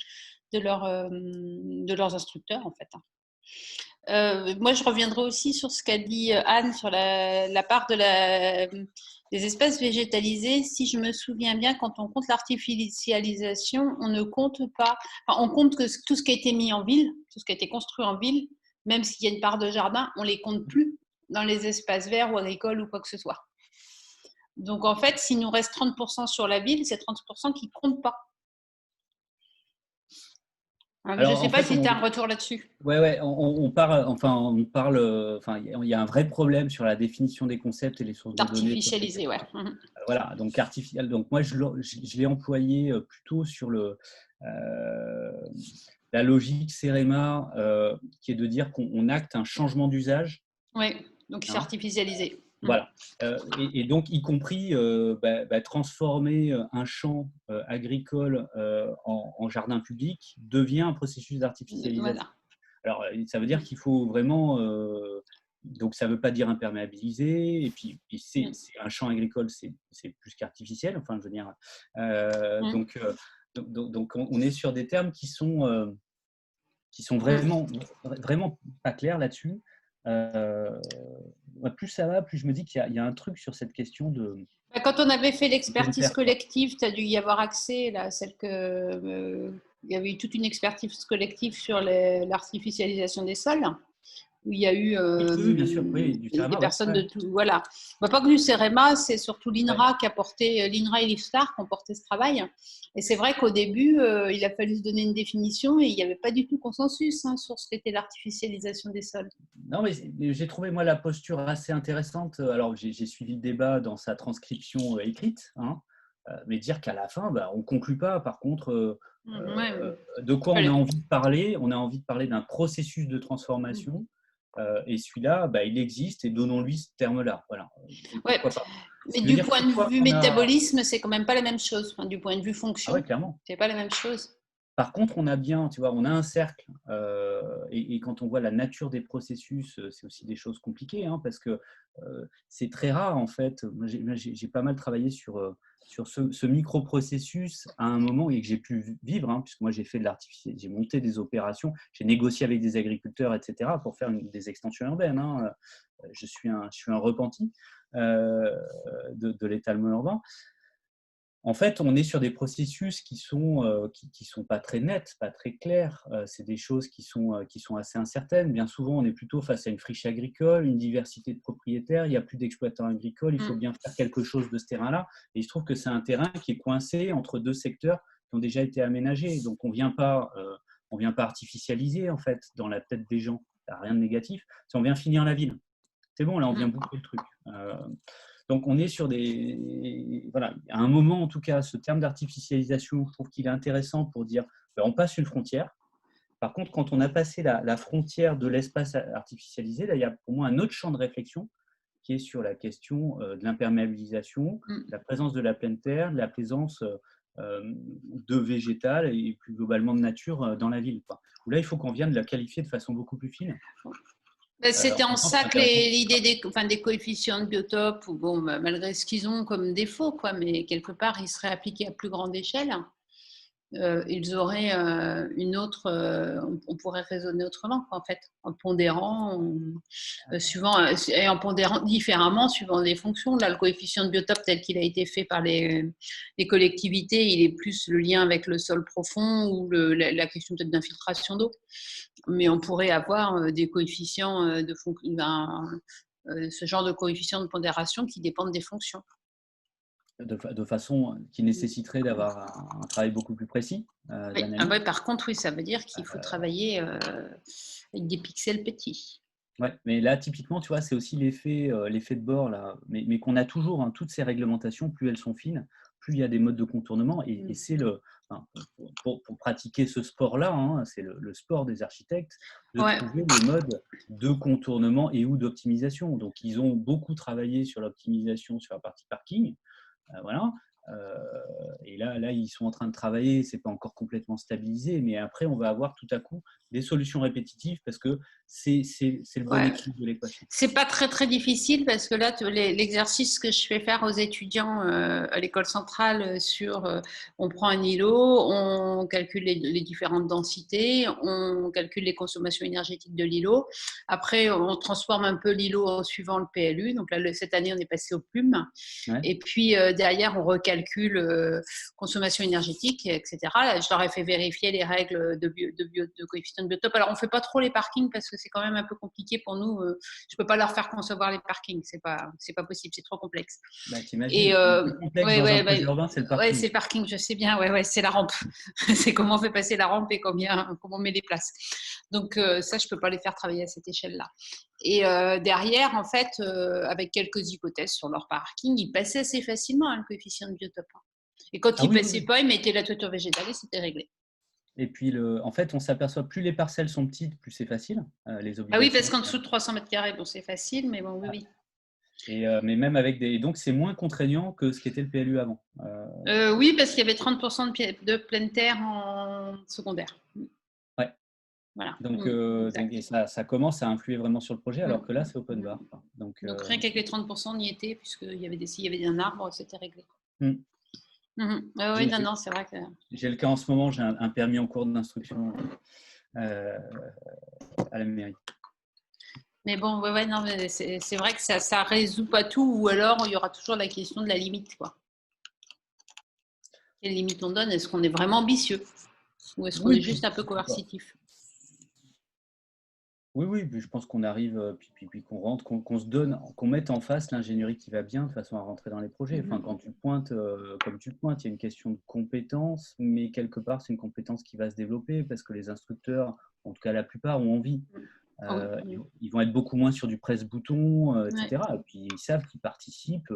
de leurs instructeurs, en fait. Moi, je reviendrai aussi sur ce qu'a dit Anne sur la part des espaces végétalisés. Si je me souviens bien, quand on compte l'artificialisation, on ne compte pas. Enfin, on compte que tout ce qui a été mis en ville, tout ce qui a été construit en ville, même s'il y a une part de jardin, on les compte plus dans les espaces verts ou agricoles ou quoi que ce soit. Donc, en fait, s'il nous reste 30% sur la ville, c'est 30% qui ne comptent pas. Alors, je ne sais pas si tu as un retour là-dessus. Oui, on parle, il y a un vrai problème sur la définition des concepts et les sources de données. Artificialisé, ouais. Voilà, donc artificiel. Donc moi, je l'ai employé plutôt sur la logique CEREMA, qui est de dire qu'on acte un changement d'usage. Oui, donc c'est artificialisé. Voilà. Et donc, y compris transformer un champ agricole en jardin public devient un processus d'artificialisation. Voilà. Alors, ça veut dire qu'il faut vraiment… donc, ça ne veut pas dire imperméabiliser. Et puis c'est un champ agricole, c'est plus qu'artificiel. Enfin, je veux dire… Donc, on est sur des termes qui sont vraiment pas clairs là-dessus. Plus ça va, plus je me dis qu'il y a un truc sur cette question de… Quand on avait fait l'expertise collective, tu as dû y avoir accès, là, il y avait eu toute une expertise collective sur l'artificialisation des sols, où il y a eu bien sûr, des personnes de tout. Voilà. On n'a pas connu CEREMA, c'est surtout l'INRA l'INRA et l'IFSTAR qui ont porté ce travail. Et c'est vrai qu'au début, il a fallu se donner une définition et il n'y avait pas du tout consensus sur ce qu'était l'artificialisation des sols. Non, mais j'ai trouvé, moi, la posture assez intéressante. Alors, j'ai suivi le débat dans sa transcription écrite, mais dire qu'à la fin, on ne conclut pas, par contre, de quoi on a envie de parler. On a envie de parler d'un processus de transformation. Et celui-là, il existe et donnons-lui ce terme-là. Voilà. Ouais. Mais du point de vue métabolisme, c'est quand même pas la même chose. Enfin, du point de vue fonction, clairement. c'est pas la même chose. Par contre, on a bien, tu vois, on a un cercle et quand on voit la nature des processus, c'est aussi des choses compliquées hein, parce que c'est très rare en fait. Moi, j'ai pas mal travaillé sur ce micro-processus à un moment et que j'ai pu vivre, hein, puisque moi j'ai fait de l'artificiel, j'ai monté des opérations, j'ai négocié avec des agriculteurs, etc., pour faire des extensions urbaines. Hein. Je suis un repenti de l'étalement urbain. En fait, on est sur des processus qui sont pas très nets, pas très clairs. C'est des choses qui sont assez incertaines. Bien souvent, on est plutôt face à une friche agricole, une diversité de propriétaires. Il n'y a plus d'exploitants agricoles. Il faut bien faire quelque chose de ce terrain-là. Et il se trouve que c'est un terrain qui est coincé entre deux secteurs qui ont déjà été aménagés. Donc, on vient pas artificialiser en fait dans la tête des gens. Il n'y a rien de négatif. On vient finir la ville. C'est bon, là, on vient boucler le truc. Donc, on est sur des… Voilà, à un moment, en tout cas, ce terme d'artificialisation, je trouve qu'il est intéressant pour dire on passe une frontière. Par contre, quand on a passé la frontière de l'espace artificialisé, là, il y a pour moi un autre champ de réflexion qui est sur la question de l'imperméabilisation, la présence de la pleine terre, la présence de végétal et plus globalement de nature dans la ville. Où là, il faut qu'on vienne la qualifier de façon beaucoup plus fine. C'était en ça que l'idée des coefficients de biotope, bon, malgré ce qu'ils ont comme défaut, quoi, mais quelque part, ils seraient appliqués à plus grande échelle. Ils auraient une autre… on pourrait raisonner autrement, en fait, en pondérant, et en pondérant différemment suivant les fonctions. Là, le coefficient de biotope tel qu'il a été fait par les collectivités, il est plus le lien avec le sol profond ou la question peut-être d'infiltration d'eau. Mais on pourrait avoir des coefficients ce genre de coefficients de pondération qui dépendent des fonctions. De façon qui nécessiterait d'avoir un travail beaucoup plus précis d'analyse. Par contre, oui, ça veut dire qu'il faut travailler avec des pixels petits. Ouais, mais là, typiquement, tu vois, c'est aussi l'effet de bord, là, mais qu'on a toujours, hein, toutes ces réglementations, plus elles sont fines, plus il y a des modes de contournement. Et c'est pour pratiquer ce sport-là, hein, c'est le sport des architectes, de trouver le mode de contournement et ou d'optimisation. Donc, ils ont beaucoup travaillé sur l'optimisation sur la partie parking. Voilà. Et là, ils sont en train de travailler, c'est pas encore complètement stabilisé, mais après, on va avoir tout à coup des solutions répétitives parce que c'est le bon équilibre de l'équation. C'est pas très très difficile parce que là, l'exercice que je fais faire aux étudiants à l'école centrale on prend un îlot, on calcule les différentes densités, on calcule les consommations énergétiques de l'îlot. Après, on transforme un peu l'îlot en suivant le PLU. Donc là, cette année, on est passé au plume. Ouais. Et puis derrière, on recalcule consommation énergétique, etc. Là, je leur ai fait vérifier les règles de coefficient de biotope. Alors, on fait pas trop les parkings parce que c'est quand même un peu compliqué pour nous. Je peux pas leur faire concevoir les parkings, c'est pas possible, c'est trop complexe. Bah, t'imagines, le plus complexe dans un projet urbain, c'est le parking. Ouais, c'est le parking, je sais bien. Ouais, c'est la rampe. C'est comment on fait passer la rampe et comment on met les places. Donc ça, je peux pas les faire travailler à cette échelle-là. Et derrière, en fait, avec quelques hypothèses sur leur parking, ils passaient assez facilement le coefficient de biotope. Et quand ils passaient pas, ils mettaient la toiture végétale et c'était réglé. Et puis, en fait, on s'aperçoit plus les parcelles sont petites, plus c'est facile. Les obligations. Ah oui, parce qu'en dessous de 300 mètres carrés, bon, c'est facile, mais bon, oui. Et, mais même avec donc c'est moins contraignant que ce qu'était le PLU avant. Oui, parce qu'il y avait 30% de pleine terre en secondaire. Ouais. Voilà. Donc ça commence à influer vraiment sur le projet, alors que là, c'est open bar. Donc rien qu'avec les 30%, on y était, puisqu'il y avait un arbre, c'était réglé. Oui, non, c'est vrai que… J'ai le cas en ce moment, j'ai un permis en cours d'instruction à la mairie. Mais bon, non, mais c'est vrai que ça résout pas tout, ou alors il y aura toujours la question de la limite, quoi. Quelle limite on donne? Est-ce qu'on est vraiment ambitieux? Ou est-ce qu'on est juste un peu coercitif? Oui, je pense qu'on arrive, puis qu'on rentre, qu'on se donne, qu'on mette en face l'ingénierie qui va bien de façon à rentrer dans les projets. Enfin, quand tu pointes, comme tu pointes, il y a une question de compétence, mais quelque part, c'est une compétence qui va se développer parce que les instructeurs, en tout cas la plupart, ont envie. Ils vont être beaucoup moins sur du presse-bouton, etc. Et puis, ils savent qu'ils participent.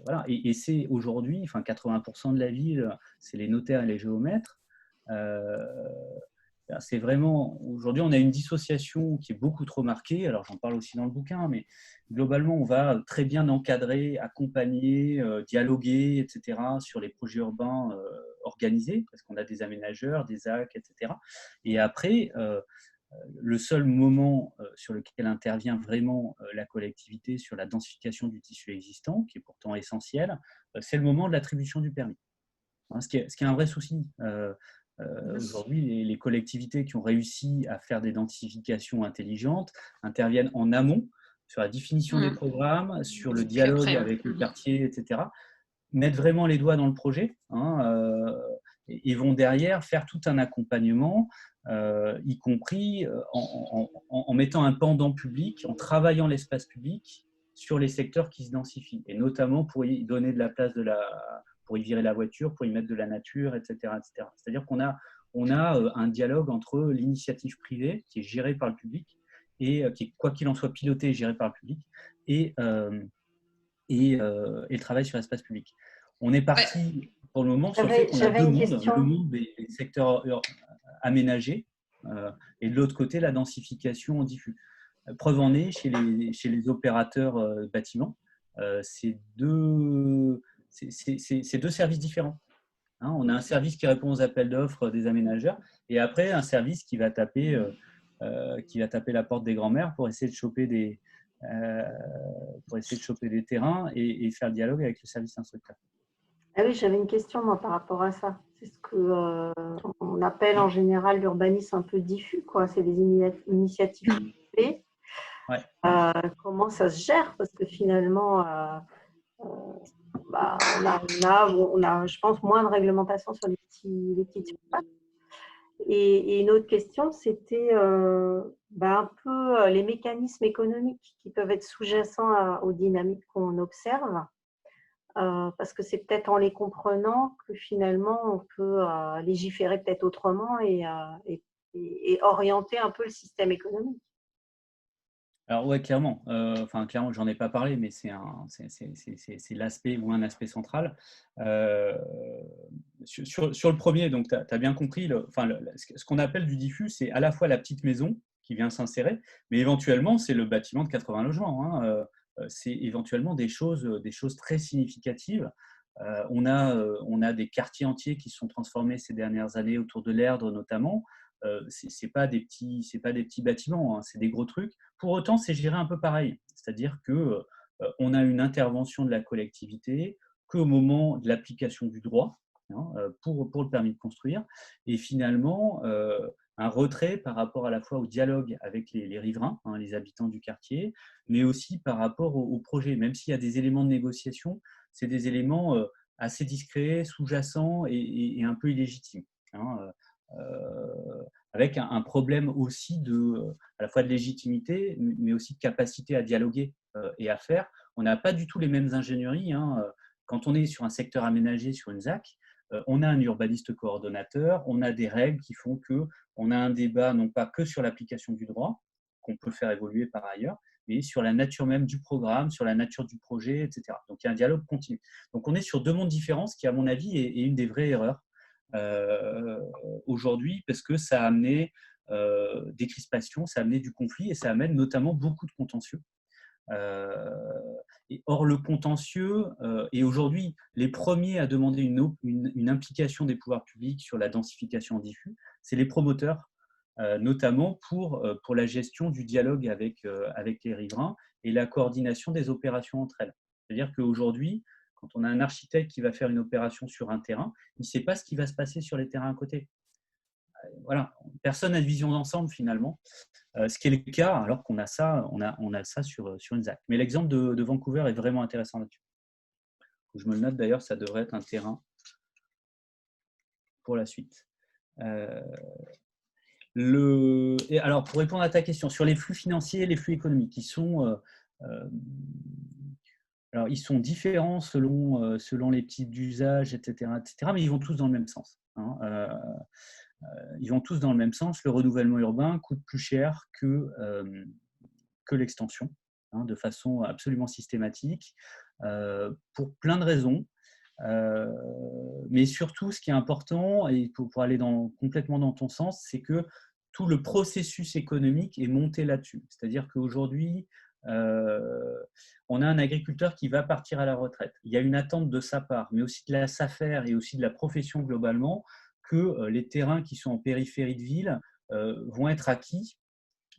Voilà. Et c'est aujourd'hui, 80% de la ville, c'est les notaires et les géomètres. C'est vraiment, aujourd'hui, on a une dissociation qui est beaucoup trop marquée. Alors, j'en parle aussi dans le bouquin, mais globalement, on va très bien encadrer, accompagner, dialoguer, etc., sur les projets urbains organisé, parce qu'on a des aménageurs, des AC, etc. Et après, le seul moment sur lequel intervient vraiment la collectivité sur la densification du tissu existant, qui est pourtant essentiel, c'est le moment de l'attribution du permis. Hein, ce qui est un vrai souci. Aujourd'hui, les collectivités qui ont réussi à faire des densifications intelligentes interviennent en amont sur la définition des programmes, sur le dialogue avec le quartier, etc. Mettent vraiment les doigts dans le projet, hein, et vont derrière faire tout un accompagnement, y compris en mettant un pendant public, en travaillant l'espace public sur les secteurs qui se densifient, et notamment pour y donner de la place, pour y virer la voiture, pour y mettre de la nature, etc. etc. C'est-à-dire qu'on a un dialogue entre l'initiative privée, qui est gérée par le public, et qui est, quoi qu'il en soit, pilotée et gérée par le public, et le travail sur l'espace public. On est parti pour le moment sur le fait qu'on a deux mondes, le monde des secteurs aménagés et de l'autre côté la densification en diffus. Preuve en est chez les opérateurs bâtiments, c'est deux services différents. Hein, on a un service qui répond aux appels d'offres des aménageurs et après un service qui va taper la porte des grands-mères pour essayer de choper des terrains et faire le dialogue avec le service instructeur. Ah oui, j'avais une question moi par rapport à ça. C'est ce que on appelle en général l'urbanisme un peu diffus, quoi. C'est des initiatives privées. Ouais. Comment ça se gère? Parce que finalement, on a, je pense, moins de réglementation sur les petites surfaces. Et une autre question, c'était un peu les mécanismes économiques qui peuvent être sous-jacents aux dynamiques qu'on observe. Parce que c'est peut-être en les comprenant que finalement on peut légiférer peut-être autrement et orienter un peu le système économique. Alors ouais, clairement. Clairement, j'en ai pas parlé, mais c'est l'aspect ou un aspect central. Sur le premier, donc tu as bien compris, ce qu'on appelle du diffus, c'est à la fois la petite maison qui vient s'insérer, mais éventuellement c'est le bâtiment de 80 logements. Hein. C'est éventuellement des choses très significatives. On a des quartiers entiers qui se sont transformés ces dernières années autour de l'Erdre notamment. C'est pas des petits bâtiments, hein, c'est des gros trucs. Pour autant, c'est géré un peu pareil. C'est-à-dire que on a une intervention de la collectivité qu'au moment de l'application du droit, hein, pour le permis de construire, et finalement un retrait par rapport à la fois au dialogue avec les riverains, hein, les habitants du quartier, mais aussi par rapport au projet. Même s'il y a des éléments de négociation, c'est des éléments assez discrets, sous-jacents et un peu illégitimes. Hein, avec un problème aussi à la fois de légitimité, mais aussi de capacité à dialoguer et à faire. On n'a pas du tout les mêmes ingénieries. Hein. Quand on est sur un secteur aménagé, sur une ZAC, on a un urbaniste coordonnateur, on a des règles qui font qu'on a un débat non pas que sur l'application du droit, qu'on peut faire évoluer par ailleurs, mais sur la nature même du programme, sur la nature du projet, etc. Donc il y a un dialogue continu. Donc on est sur deux mondes différents, ce qui à mon avis est une des vraies erreurs aujourd'hui, parce que ça a amené des crispations, ça a amené du conflit et ça amène notamment beaucoup de contentieux. Or, le contentieux est aujourd'hui les premiers à demander une implication des pouvoirs publics sur la densification en diffus, c'est les promoteurs, notamment pour la gestion du dialogue avec les riverains et la coordination des opérations entre elles. C'est-à-dire qu'aujourd'hui, quand on a un architecte qui va faire une opération sur un terrain, il ne sait pas ce qui va se passer sur les terrains à côté. Voilà, personne n'a de vision d'ensemble finalement, ce qui est le cas alors qu'on a ça, on a ça sur une ZAC. Mais l'exemple de Vancouver est vraiment intéressant là-dessus. Je me le note d'ailleurs, ça devrait être un terrain pour la suite. Alors pour répondre à ta question, sur les flux financiers, les flux économiques, alors, ils sont différents selon les types d'usage, etc., mais ils vont tous dans le même sens. Hein. Ils vont tous dans le même sens. Le renouvellement urbain coûte plus cher que l'extension, hein, de façon absolument systématique, pour plein de raisons. Mais surtout, ce qui est important, et pour aller complètement dans ton sens, c'est que tout le processus économique est monté là-dessus. C'est-à-dire qu'aujourd'hui, on a un agriculteur qui va partir à la retraite. Il y a une attente de sa part, mais aussi de la SAFER et aussi de la profession globalement, que les terrains qui sont en périphérie de ville vont être acquis.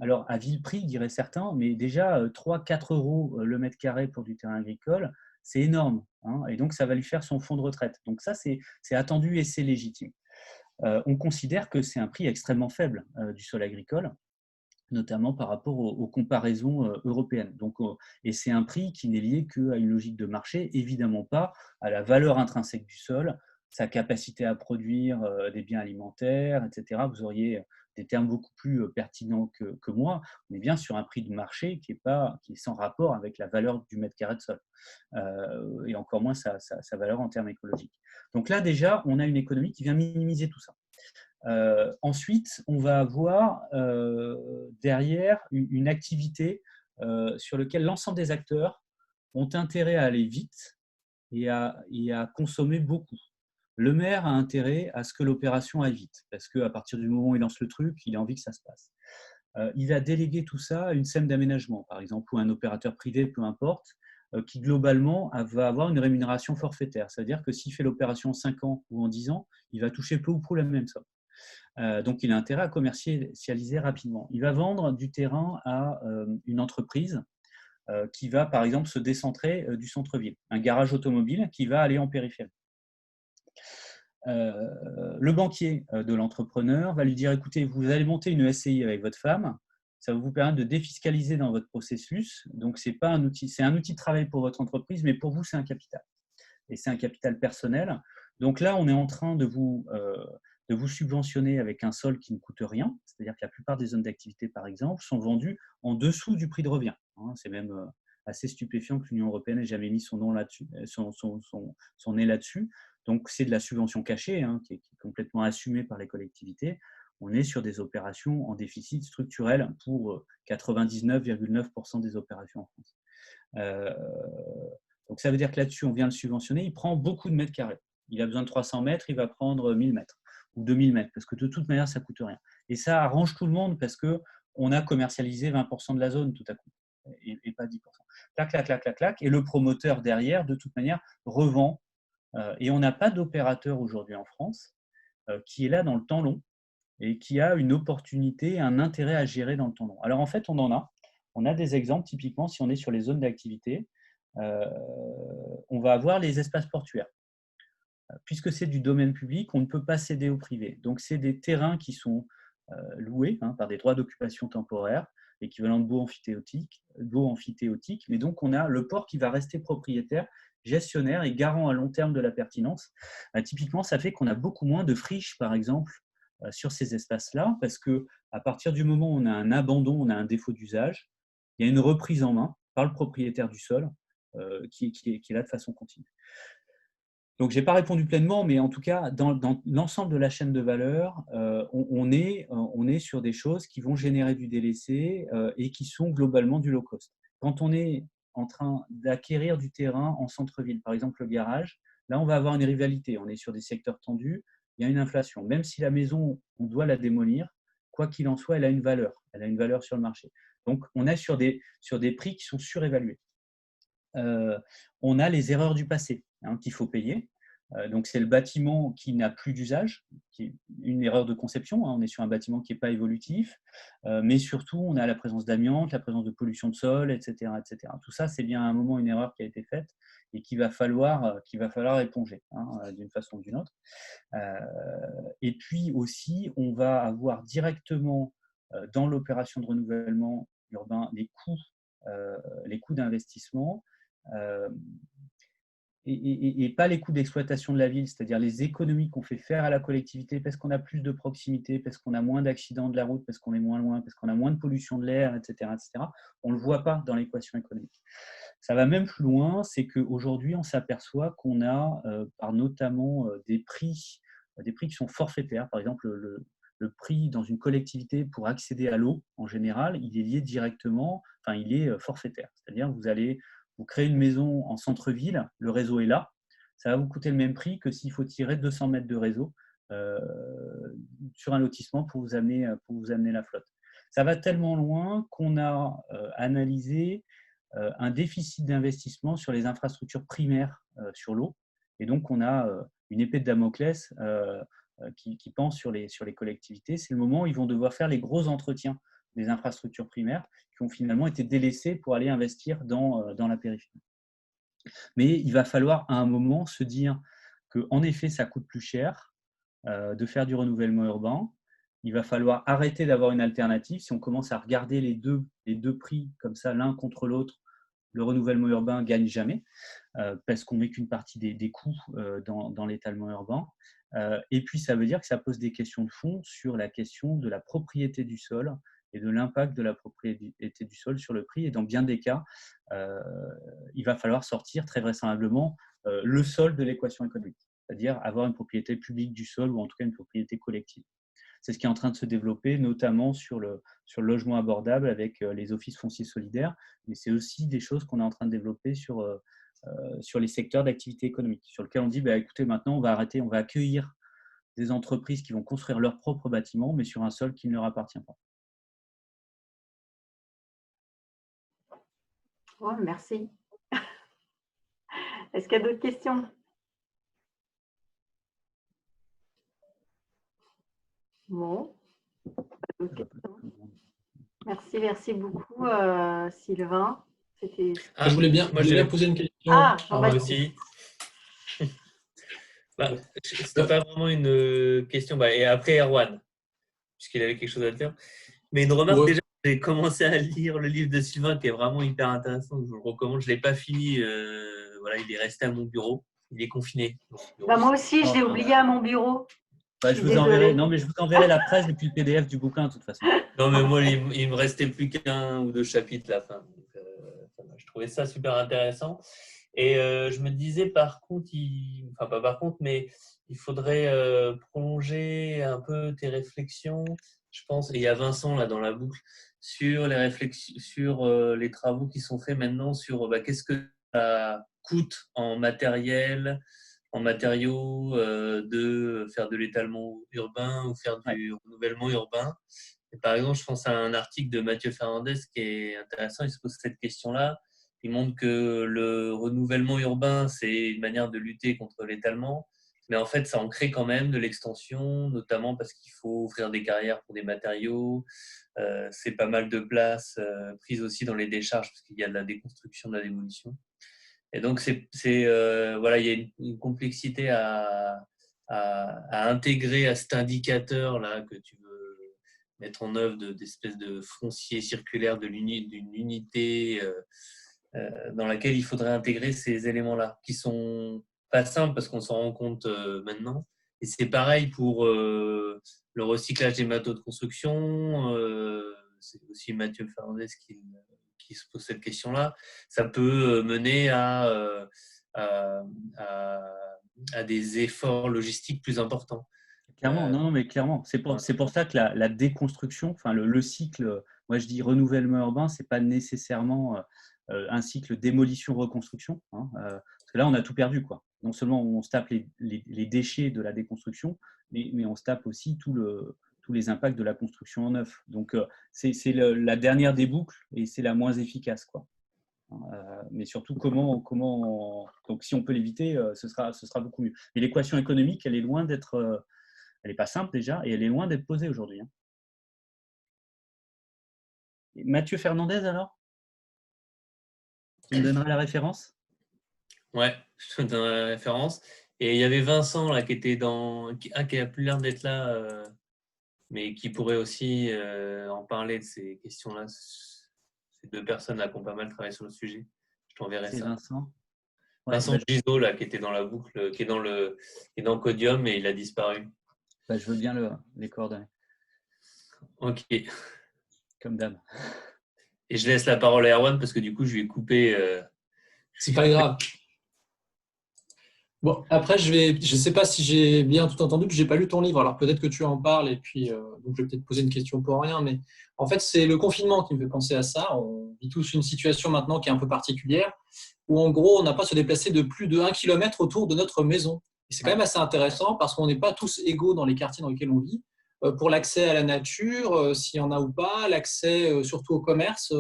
Alors, à vil prix, diraient certains, mais déjà 3-4 euros le mètre carré pour du terrain agricole, c'est énorme. Hein, et donc, ça va lui faire son fonds de retraite. Donc, ça, c'est attendu et c'est légitime. On considère que c'est un prix extrêmement faible du sol agricole, notamment par rapport aux comparaisons européennes. Donc, et c'est un prix qui n'est lié qu'à une logique de marché, évidemment pas à la valeur intrinsèque du sol, sa capacité à produire des biens alimentaires, etc. Vous auriez des termes beaucoup plus pertinents que moi. On est bien sur un prix de marché qui est sans rapport avec la valeur du mètre carré de sol, et encore moins sa valeur en termes écologiques. Donc là, déjà, on a une économie qui vient minimiser tout ça. Ensuite, on va avoir derrière une activité sur laquelle l'ensemble des acteurs ont intérêt à aller vite et à consommer beaucoup. Le maire a intérêt à ce que l'opération aille vite, parce qu'à partir du moment où il lance le truc, il a envie que ça se passe. Il va déléguer tout ça à une SEM d'aménagement, par exemple, ou un opérateur privé, peu importe, qui globalement va avoir une rémunération forfaitaire. C'est-à-dire que s'il fait l'opération en 5 ans ou en 10 ans, il va toucher peu ou prou la même somme. Donc, il a intérêt à commercialiser rapidement. Il va vendre du terrain à une entreprise qui va, par exemple, se décentrer du centre-ville. Un garage automobile qui va aller en périphérie. Le banquier de l'entrepreneur va lui dire, écoutez, vous allez monter une SCI avec votre femme, ça va vous permettre de défiscaliser dans votre processus. Donc, c'est un outil de travail pour votre entreprise, mais pour vous, c'est un capital. Et c'est un capital personnel. Donc là, on est en train de vous subventionner avec un sol qui ne coûte rien. C'est-à-dire que la plupart des zones d'activité, par exemple, sont vendues en dessous du prix de revient. C'est même assez stupéfiant que l'Union européenne n'ait jamais mis son nom là-dessus, son nez là-dessus. Donc, c'est de la subvention cachée qui est complètement assumée par les collectivités. On est sur des opérations en déficit structurel pour 99,9% des opérations en France. Donc, ça veut dire que là-dessus, on vient le subventionner. Il prend beaucoup de mètres carrés. Il a besoin de 300 mètres, il va prendre 1000 mètres ou 2000 mètres, parce que de toute manière, ça ne coûte rien. Et ça arrange tout le monde parce qu'on a commercialisé 20% de la zone tout à coup, et pas 10%. Clac, clac, clac, clac, clac. Et le promoteur derrière, de toute manière, revend. Et on n'a pas d'opérateur aujourd'hui en France qui est là dans le temps long et qui a une opportunité, un intérêt à gérer dans le temps long. Alors en fait, on en a. On a des exemples, typiquement, si on est sur les zones d'activité, on va avoir les espaces portuaires. Puisque c'est du domaine public, on ne peut pas céder au privé. Donc, c'est des terrains qui sont loués par des droits d'occupation temporaire, l'équivalent de baux amphithéotiques. Mais donc, on a le port qui va rester propriétaire, gestionnaire et garant à long terme de la pertinence. Typiquement, ça fait qu'on a beaucoup moins de friches, par exemple, sur ces espaces-là, parce qu'à partir du moment où on a un abandon, on a un défaut d'usage, il y a une reprise en main par le propriétaire du sol qui est là de façon continue. Donc, je n'ai pas répondu pleinement, mais en tout cas, dans l'ensemble de la chaîne de valeur, on est sur des choses qui vont générer du délaissé et qui sont globalement du low cost. Quand on est en train d'acquérir du terrain en centre-ville, par exemple le garage, là, on va avoir une rivalité. On est sur des secteurs tendus, il y a une inflation. Même si la maison, on doit la démolir, quoi qu'il en soit, elle a une valeur. Elle a une valeur sur le marché. Donc, on est sur des prix qui sont surévalués. On a les erreurs du passé qu'il faut payer. Donc, c'est le bâtiment qui n'a plus d'usage, qui est une erreur de conception. On est sur un bâtiment qui n'est pas évolutif, mais surtout, on a la présence d'amiante, la présence de pollution de sol, etc., etc. Tout ça, c'est bien à un moment une erreur qui a été faite et qu'il va falloir éponger d'une façon ou d'une autre. Et puis aussi, on va avoir directement dans l'opération de renouvellement urbain les coûts d'investissement et pas les coûts d'exploitation de la ville, c'est-à-dire les économies qu'on fait faire à la collectivité parce qu'on a plus de proximité, parce qu'on a moins d'accidents de la route, parce qu'on est moins loin, parce qu'on a moins de pollution de l'air, etc., etc. On ne le voit pas dans l'équation économique. Ça va même plus loin, c'est qu'aujourd'hui, on s'aperçoit qu'on a par notamment des prix qui sont forfaitaires. Par exemple, le prix dans une collectivité pour accéder à l'eau, en général, il est lié directement, enfin, il est forfaitaire. C'est-à-dire vous créez une maison en centre-ville, le réseau est là, ça va vous coûter le même prix que s'il faut tirer 200 mètres de réseau sur un lotissement pour vous amener la flotte. Ça va tellement loin qu'on a analysé un déficit d'investissement sur les infrastructures primaires sur l'eau. Et donc, on a une épée de Damoclès qui pend sur les collectivités. C'est le moment où ils vont devoir faire les gros entretiens des infrastructures primaires qui ont finalement été délaissées pour aller investir dans la périphérie. Mais il va falloir à un moment se dire qu'en effet, ça coûte plus cher de faire du renouvellement urbain. Il va falloir arrêter d'avoir une alternative. Si on commence à regarder les deux prix comme ça, l'un contre l'autre, le renouvellement urbain ne gagne jamais parce qu'on ne met qu'une partie des coûts dans l'étalement urbain. Et puis, ça veut dire que ça pose des questions de fond sur la question de la propriété du sol et de l'impact de la propriété du sol sur le prix. Et dans bien des cas, il va falloir sortir très vraisemblablement le sol de l'équation économique, c'est-à-dire avoir une propriété publique du sol ou en tout cas une propriété collective. C'est ce qui est en train de se développer, notamment sur le logement abordable avec les offices fonciers solidaires, mais c'est aussi des choses qu'on est en train de développer sur les secteurs d'activité économique, sur lesquels on dit, écoutez, maintenant, on va arrêter, on va accueillir des entreprises qui vont construire leurs propres bâtiments, mais sur un sol qui ne leur appartient pas. Oh, merci. Est-ce qu'il y a d'autres questions? Bon. Merci beaucoup, Sylvain. Je voulais bien poser une question. Moi aussi. C'était pas vraiment une question. Et après, Erwan, puisqu'il avait quelque chose à dire. Mais une remarque, déjà, j'ai commencé à lire le livre de Sylvain qui est vraiment hyper intéressant. Je vous le recommande. Je ne l'ai pas fini. Il est resté à mon bureau. Il est confiné. Moi aussi, je l'ai oublié à mon bureau. Je vous enverrai la presse et puis le PDF du bouquin de toute façon. Non, mais moi, il me restait plus qu'un ou deux chapitres à la fin. Donc, je trouvais ça super intéressant. Et je me disais, par contre, mais il faudrait prolonger un peu tes réflexions. Je pense, et il y a Vincent là dans la boucle, sur les réflexions, sur les travaux qui sont faits maintenant sur qu'est-ce que ça coûte en matériel, en matériaux, de faire de l'étalement urbain ou faire du renouvellement urbain. Et par exemple, je pense à un article de Mathieu Fernandez qui est intéressant. Il se pose cette question-là. Il montre que le renouvellement urbain, c'est une manière de lutter contre l'étalement. Mais en fait, ça en crée quand même de l'extension, notamment parce qu'il faut ouvrir des carrières pour des matériaux. C'est pas mal de place prise aussi dans les décharges parce qu'il y a de la déconstruction, de la démolition. Et donc, il y a une complexité à intégrer à cet indicateur-là que tu veux mettre en œuvre d'espèce de foncier circulaire d'une unité dans laquelle il faudrait intégrer ces éléments-là qui sont pas simple parce qu'on s'en rend compte maintenant. Et c'est pareil pour le recyclage des matériaux de construction. C'est aussi Mathieu Fernandez qui se pose cette question-là. Ça peut mener à des efforts logistiques plus importants. Clairement, non, mais clairement. C'est pour ça que la déconstruction, enfin le cycle, moi je dis renouvellement urbain, c'est pas nécessairement un cycle démolition-reconstruction. Parce que là, on a tout perdu, quoi. Non seulement on se tape les déchets de la déconstruction, mais on se tape aussi tous les impacts de la construction en neuf. Donc, c'est la dernière des boucles et c'est la moins efficace, quoi. Mais surtout, donc, si on peut l'éviter, ce sera beaucoup mieux. Mais l'équation économique, elle est loin d'être… elle n'est pas simple déjà et elle est loin d'être posée aujourd'hui. Mathieu Fernandez, alors ? Tu me donneras la référence ? Ouais, je te donnerai la référence. Et il y avait Vincent là, qui a plus l'air d'être là, mais qui pourrait aussi en parler de ces questions-là. Ces deux personnes là qui ont pas mal travaillé sur le sujet. Je t'enverrai ça. Vincent. Vincent Gisot, là, qui était dans la boucle, qui est dans le Codium et il a disparu. Je veux bien les coordonnées. Ok. Comme d'hab. Et je laisse la parole à Erwan parce que du coup, je vais couper. C'est pas grave. Bon, après, je sais pas si j'ai bien tout entendu, puis j'ai pas lu ton livre, alors peut-être que tu en parles, et puis donc je vais peut-être poser une question pour rien, mais en fait, c'est le confinement qui me fait penser à ça. On vit tous une situation maintenant qui est un peu particulière, où en gros, on n'a pas à se déplacer de plus de 1 kilomètre autour de notre maison. Et c'est quand même assez intéressant parce qu'on n'est pas tous égaux dans les quartiers dans lesquels on vit. Pour l'accès à la nature, s'il y en a ou pas, l'accès surtout au commerce,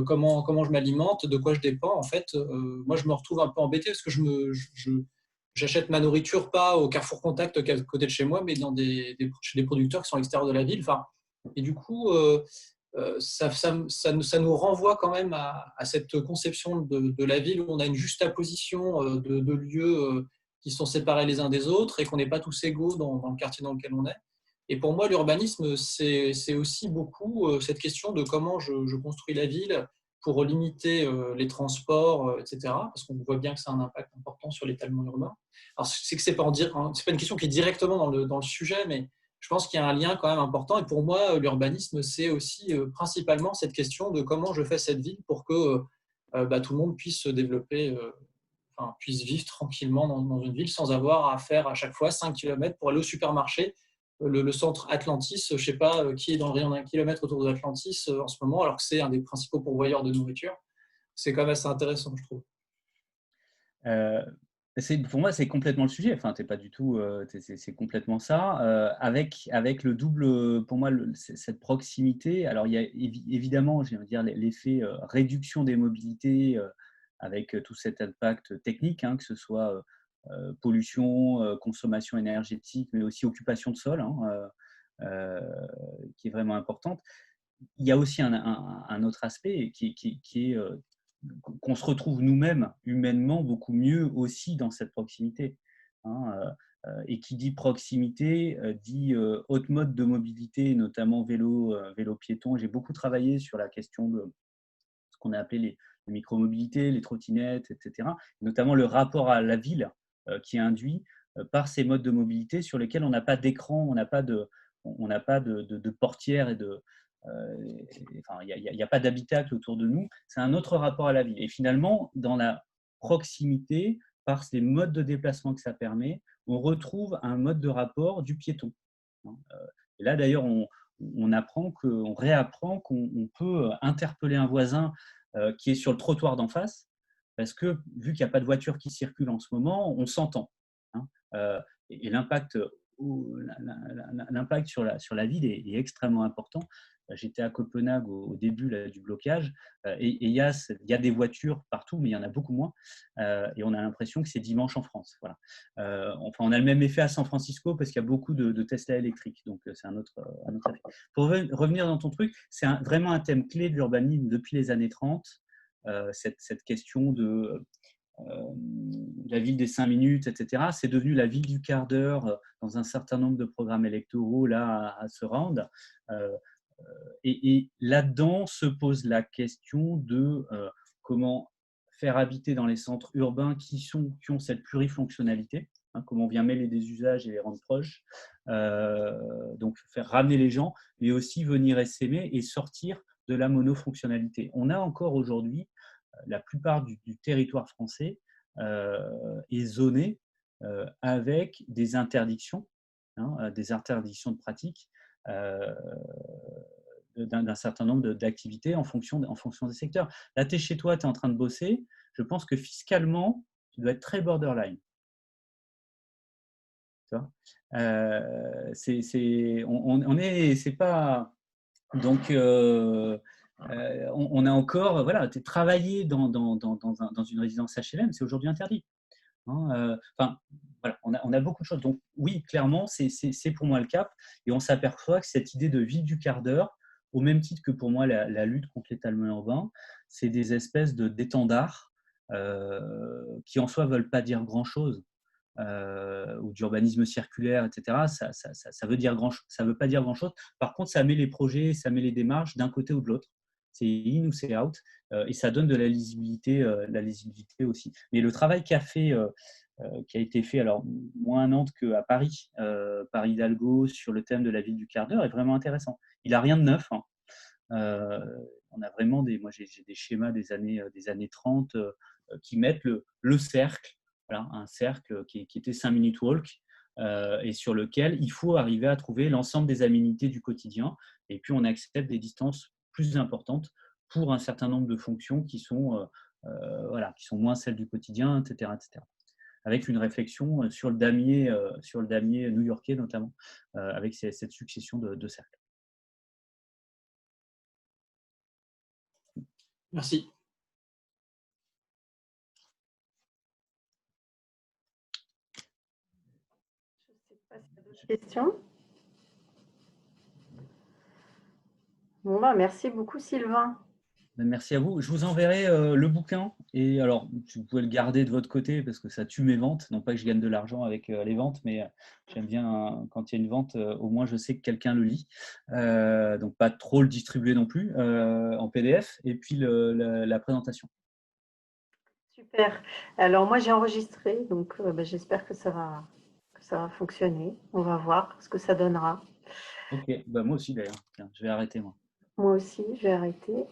comment je m'alimente, de quoi je dépends. En fait, moi, je me retrouve un peu embêté parce que j'achète ma nourriture pas au Carrefour Contact qui est à côté de chez moi, mais chez des producteurs qui sont à l'extérieur de la ville. Enfin, et du coup, ça nous renvoie quand même à cette conception de la ville où on a une juxtaposition de lieux qui sont séparés les uns des autres et qu'on n'est pas tous égaux dans le quartier dans lequel on est. Et pour moi, l'urbanisme, c'est aussi beaucoup cette question de comment je construis la ville pour limiter les transports, etc. Parce qu'on voit bien que ça a un impact important sur l'étalement urbain. Alors, c'est pas une question qui est directement dans le sujet, mais je pense qu'il y a un lien quand même important. Et pour moi, l'urbanisme, c'est aussi principalement cette question de comment je fais cette ville pour que tout le monde puisse se développer, puisse vivre tranquillement dans une ville sans avoir à faire à chaque fois 5 km pour aller au supermarché. Le centre Atlantis, je ne sais pas qui est dans le rayon d'1 kilomètre autour de l'Atlantis en ce moment, alors que c'est un des principaux pourvoyeurs de nourriture. C'est quand même assez intéressant, je trouve. Pour moi, c'est complètement le sujet. Enfin, t'es pas du tout. C'est complètement ça. Avec le double, pour moi, cette proximité. Alors, il y a évidemment, je veux dire, l'effet réduction des mobilités avec tout cet impact technique, que ce soit pollution, consommation énergétique, mais aussi occupation de sol, qui est vraiment importante. Il y a aussi un autre aspect qui est qu'on se retrouve nous-mêmes humainement beaucoup mieux aussi dans cette proximité. Et qui dit proximité dit haute mode de mobilité, notamment vélo piéton. J'ai beaucoup travaillé sur la question de ce qu'on a appelé les micromobilités, les trottinettes, etc. Notamment le rapport à la ville qui est induit par ces modes de mobilité sur lesquels on n'a pas d'écran, on n'a pas de portière et de il n'y a pas d'habitacle autour de nous. C'est un autre rapport à la ville. Et finalement, dans la proximité, par ces modes de déplacement que ça permet, on retrouve un mode de rapport du piéton. Et là, d'ailleurs, on réapprend qu'on peut interpeller un voisin qui est sur le trottoir d'en face, parce que vu qu'il n'y a pas de voiture qui circule en ce moment, on s'entend. Et l'impact sur la ville est extrêmement important. J'étais à Copenhague au début du blocage et il y a des voitures partout, mais il y en a beaucoup moins. Et on a l'impression que c'est dimanche en France. Voilà. On a le même effet à San Francisco parce qu'il y a beaucoup de Tesla électriques. Donc, c'est un autre effet. Pour revenir dans ton truc, c'est vraiment un thème clé de l'urbanisme depuis les années 30. Cette question de la ville des 5 minutes, etc. C'est devenu la ville du quart d'heure dans un certain nombre de programmes électoraux là à se rendre. Et là-dedans se pose la question de comment faire habiter dans les centres urbains qui ont cette plurifonctionnalité, comment on vient mêler des usages et les rendre proches, donc faire ramener les gens, mais aussi venir s'aimer et sortir de la monofonctionnalité. On a encore aujourd'hui la plupart du territoire français est zoné avec des interdictions de pratique d'un certain nombre d'activités en fonction des secteurs. Là, tu es chez toi, tu es en train de bosser. Je pense que fiscalement, tu dois être très borderline. Tu vois c'est pas… Donc, on a encore… Voilà, travailler dans une résidence HLM, c'est aujourd'hui interdit. Voilà, on a beaucoup de choses. Donc, oui, clairement, c'est pour moi le cap. Et on s'aperçoit que cette idée de ville du quart d'heure, au même titre que pour moi la lutte contre l'étalement urbain, c'est des espèces d'étendards qui en soi ne veulent pas dire grand-chose. Ou d'urbanisme circulaire, etc. Ça veut pas dire grand-chose. Par contre, ça met les projets, ça met les démarches d'un côté ou de l'autre. C'est in ou c'est out. Et ça donne de la lisibilité aussi. Mais le travail qui a été fait, alors moins à Nantes qu'à Paris, par Hidalgo sur le thème de la ville du quart d'heure est vraiment intéressant. Il n'a rien de neuf. On a vraiment moi j'ai des schémas des années 30 qui mettent le cercle. Voilà, un cercle qui était 5 minutes walk et sur lequel il faut arriver à trouver l'ensemble des aménités du quotidien. Et puis, on accepte des distances plus importantes pour un certain nombre de fonctions qui sont moins celles du quotidien, etc. Avec une réflexion sur le damier new-yorkais notamment, avec cette succession de cercles. Merci. Je ne sais pas s'il y a d'autres questions. Bon, bah, merci beaucoup, Sylvain. Merci à vous. Je vous enverrai le bouquin. Et alors, vous pouvez le garder de votre côté parce que ça tue mes ventes. Non pas que je gagne de l'argent avec les ventes, mais j'aime bien quand il y a une vente, au moins je sais que quelqu'un le lit. Donc, pas trop le distribuer non plus en PDF. Et puis la présentation. Super. Alors, moi, j'ai enregistré, donc bah, j'espère que ça va fonctionner. On va voir ce que ça donnera. Ok, bah, moi aussi d'ailleurs. Tiens, je vais arrêter moi. Moi aussi, je vais arrêter.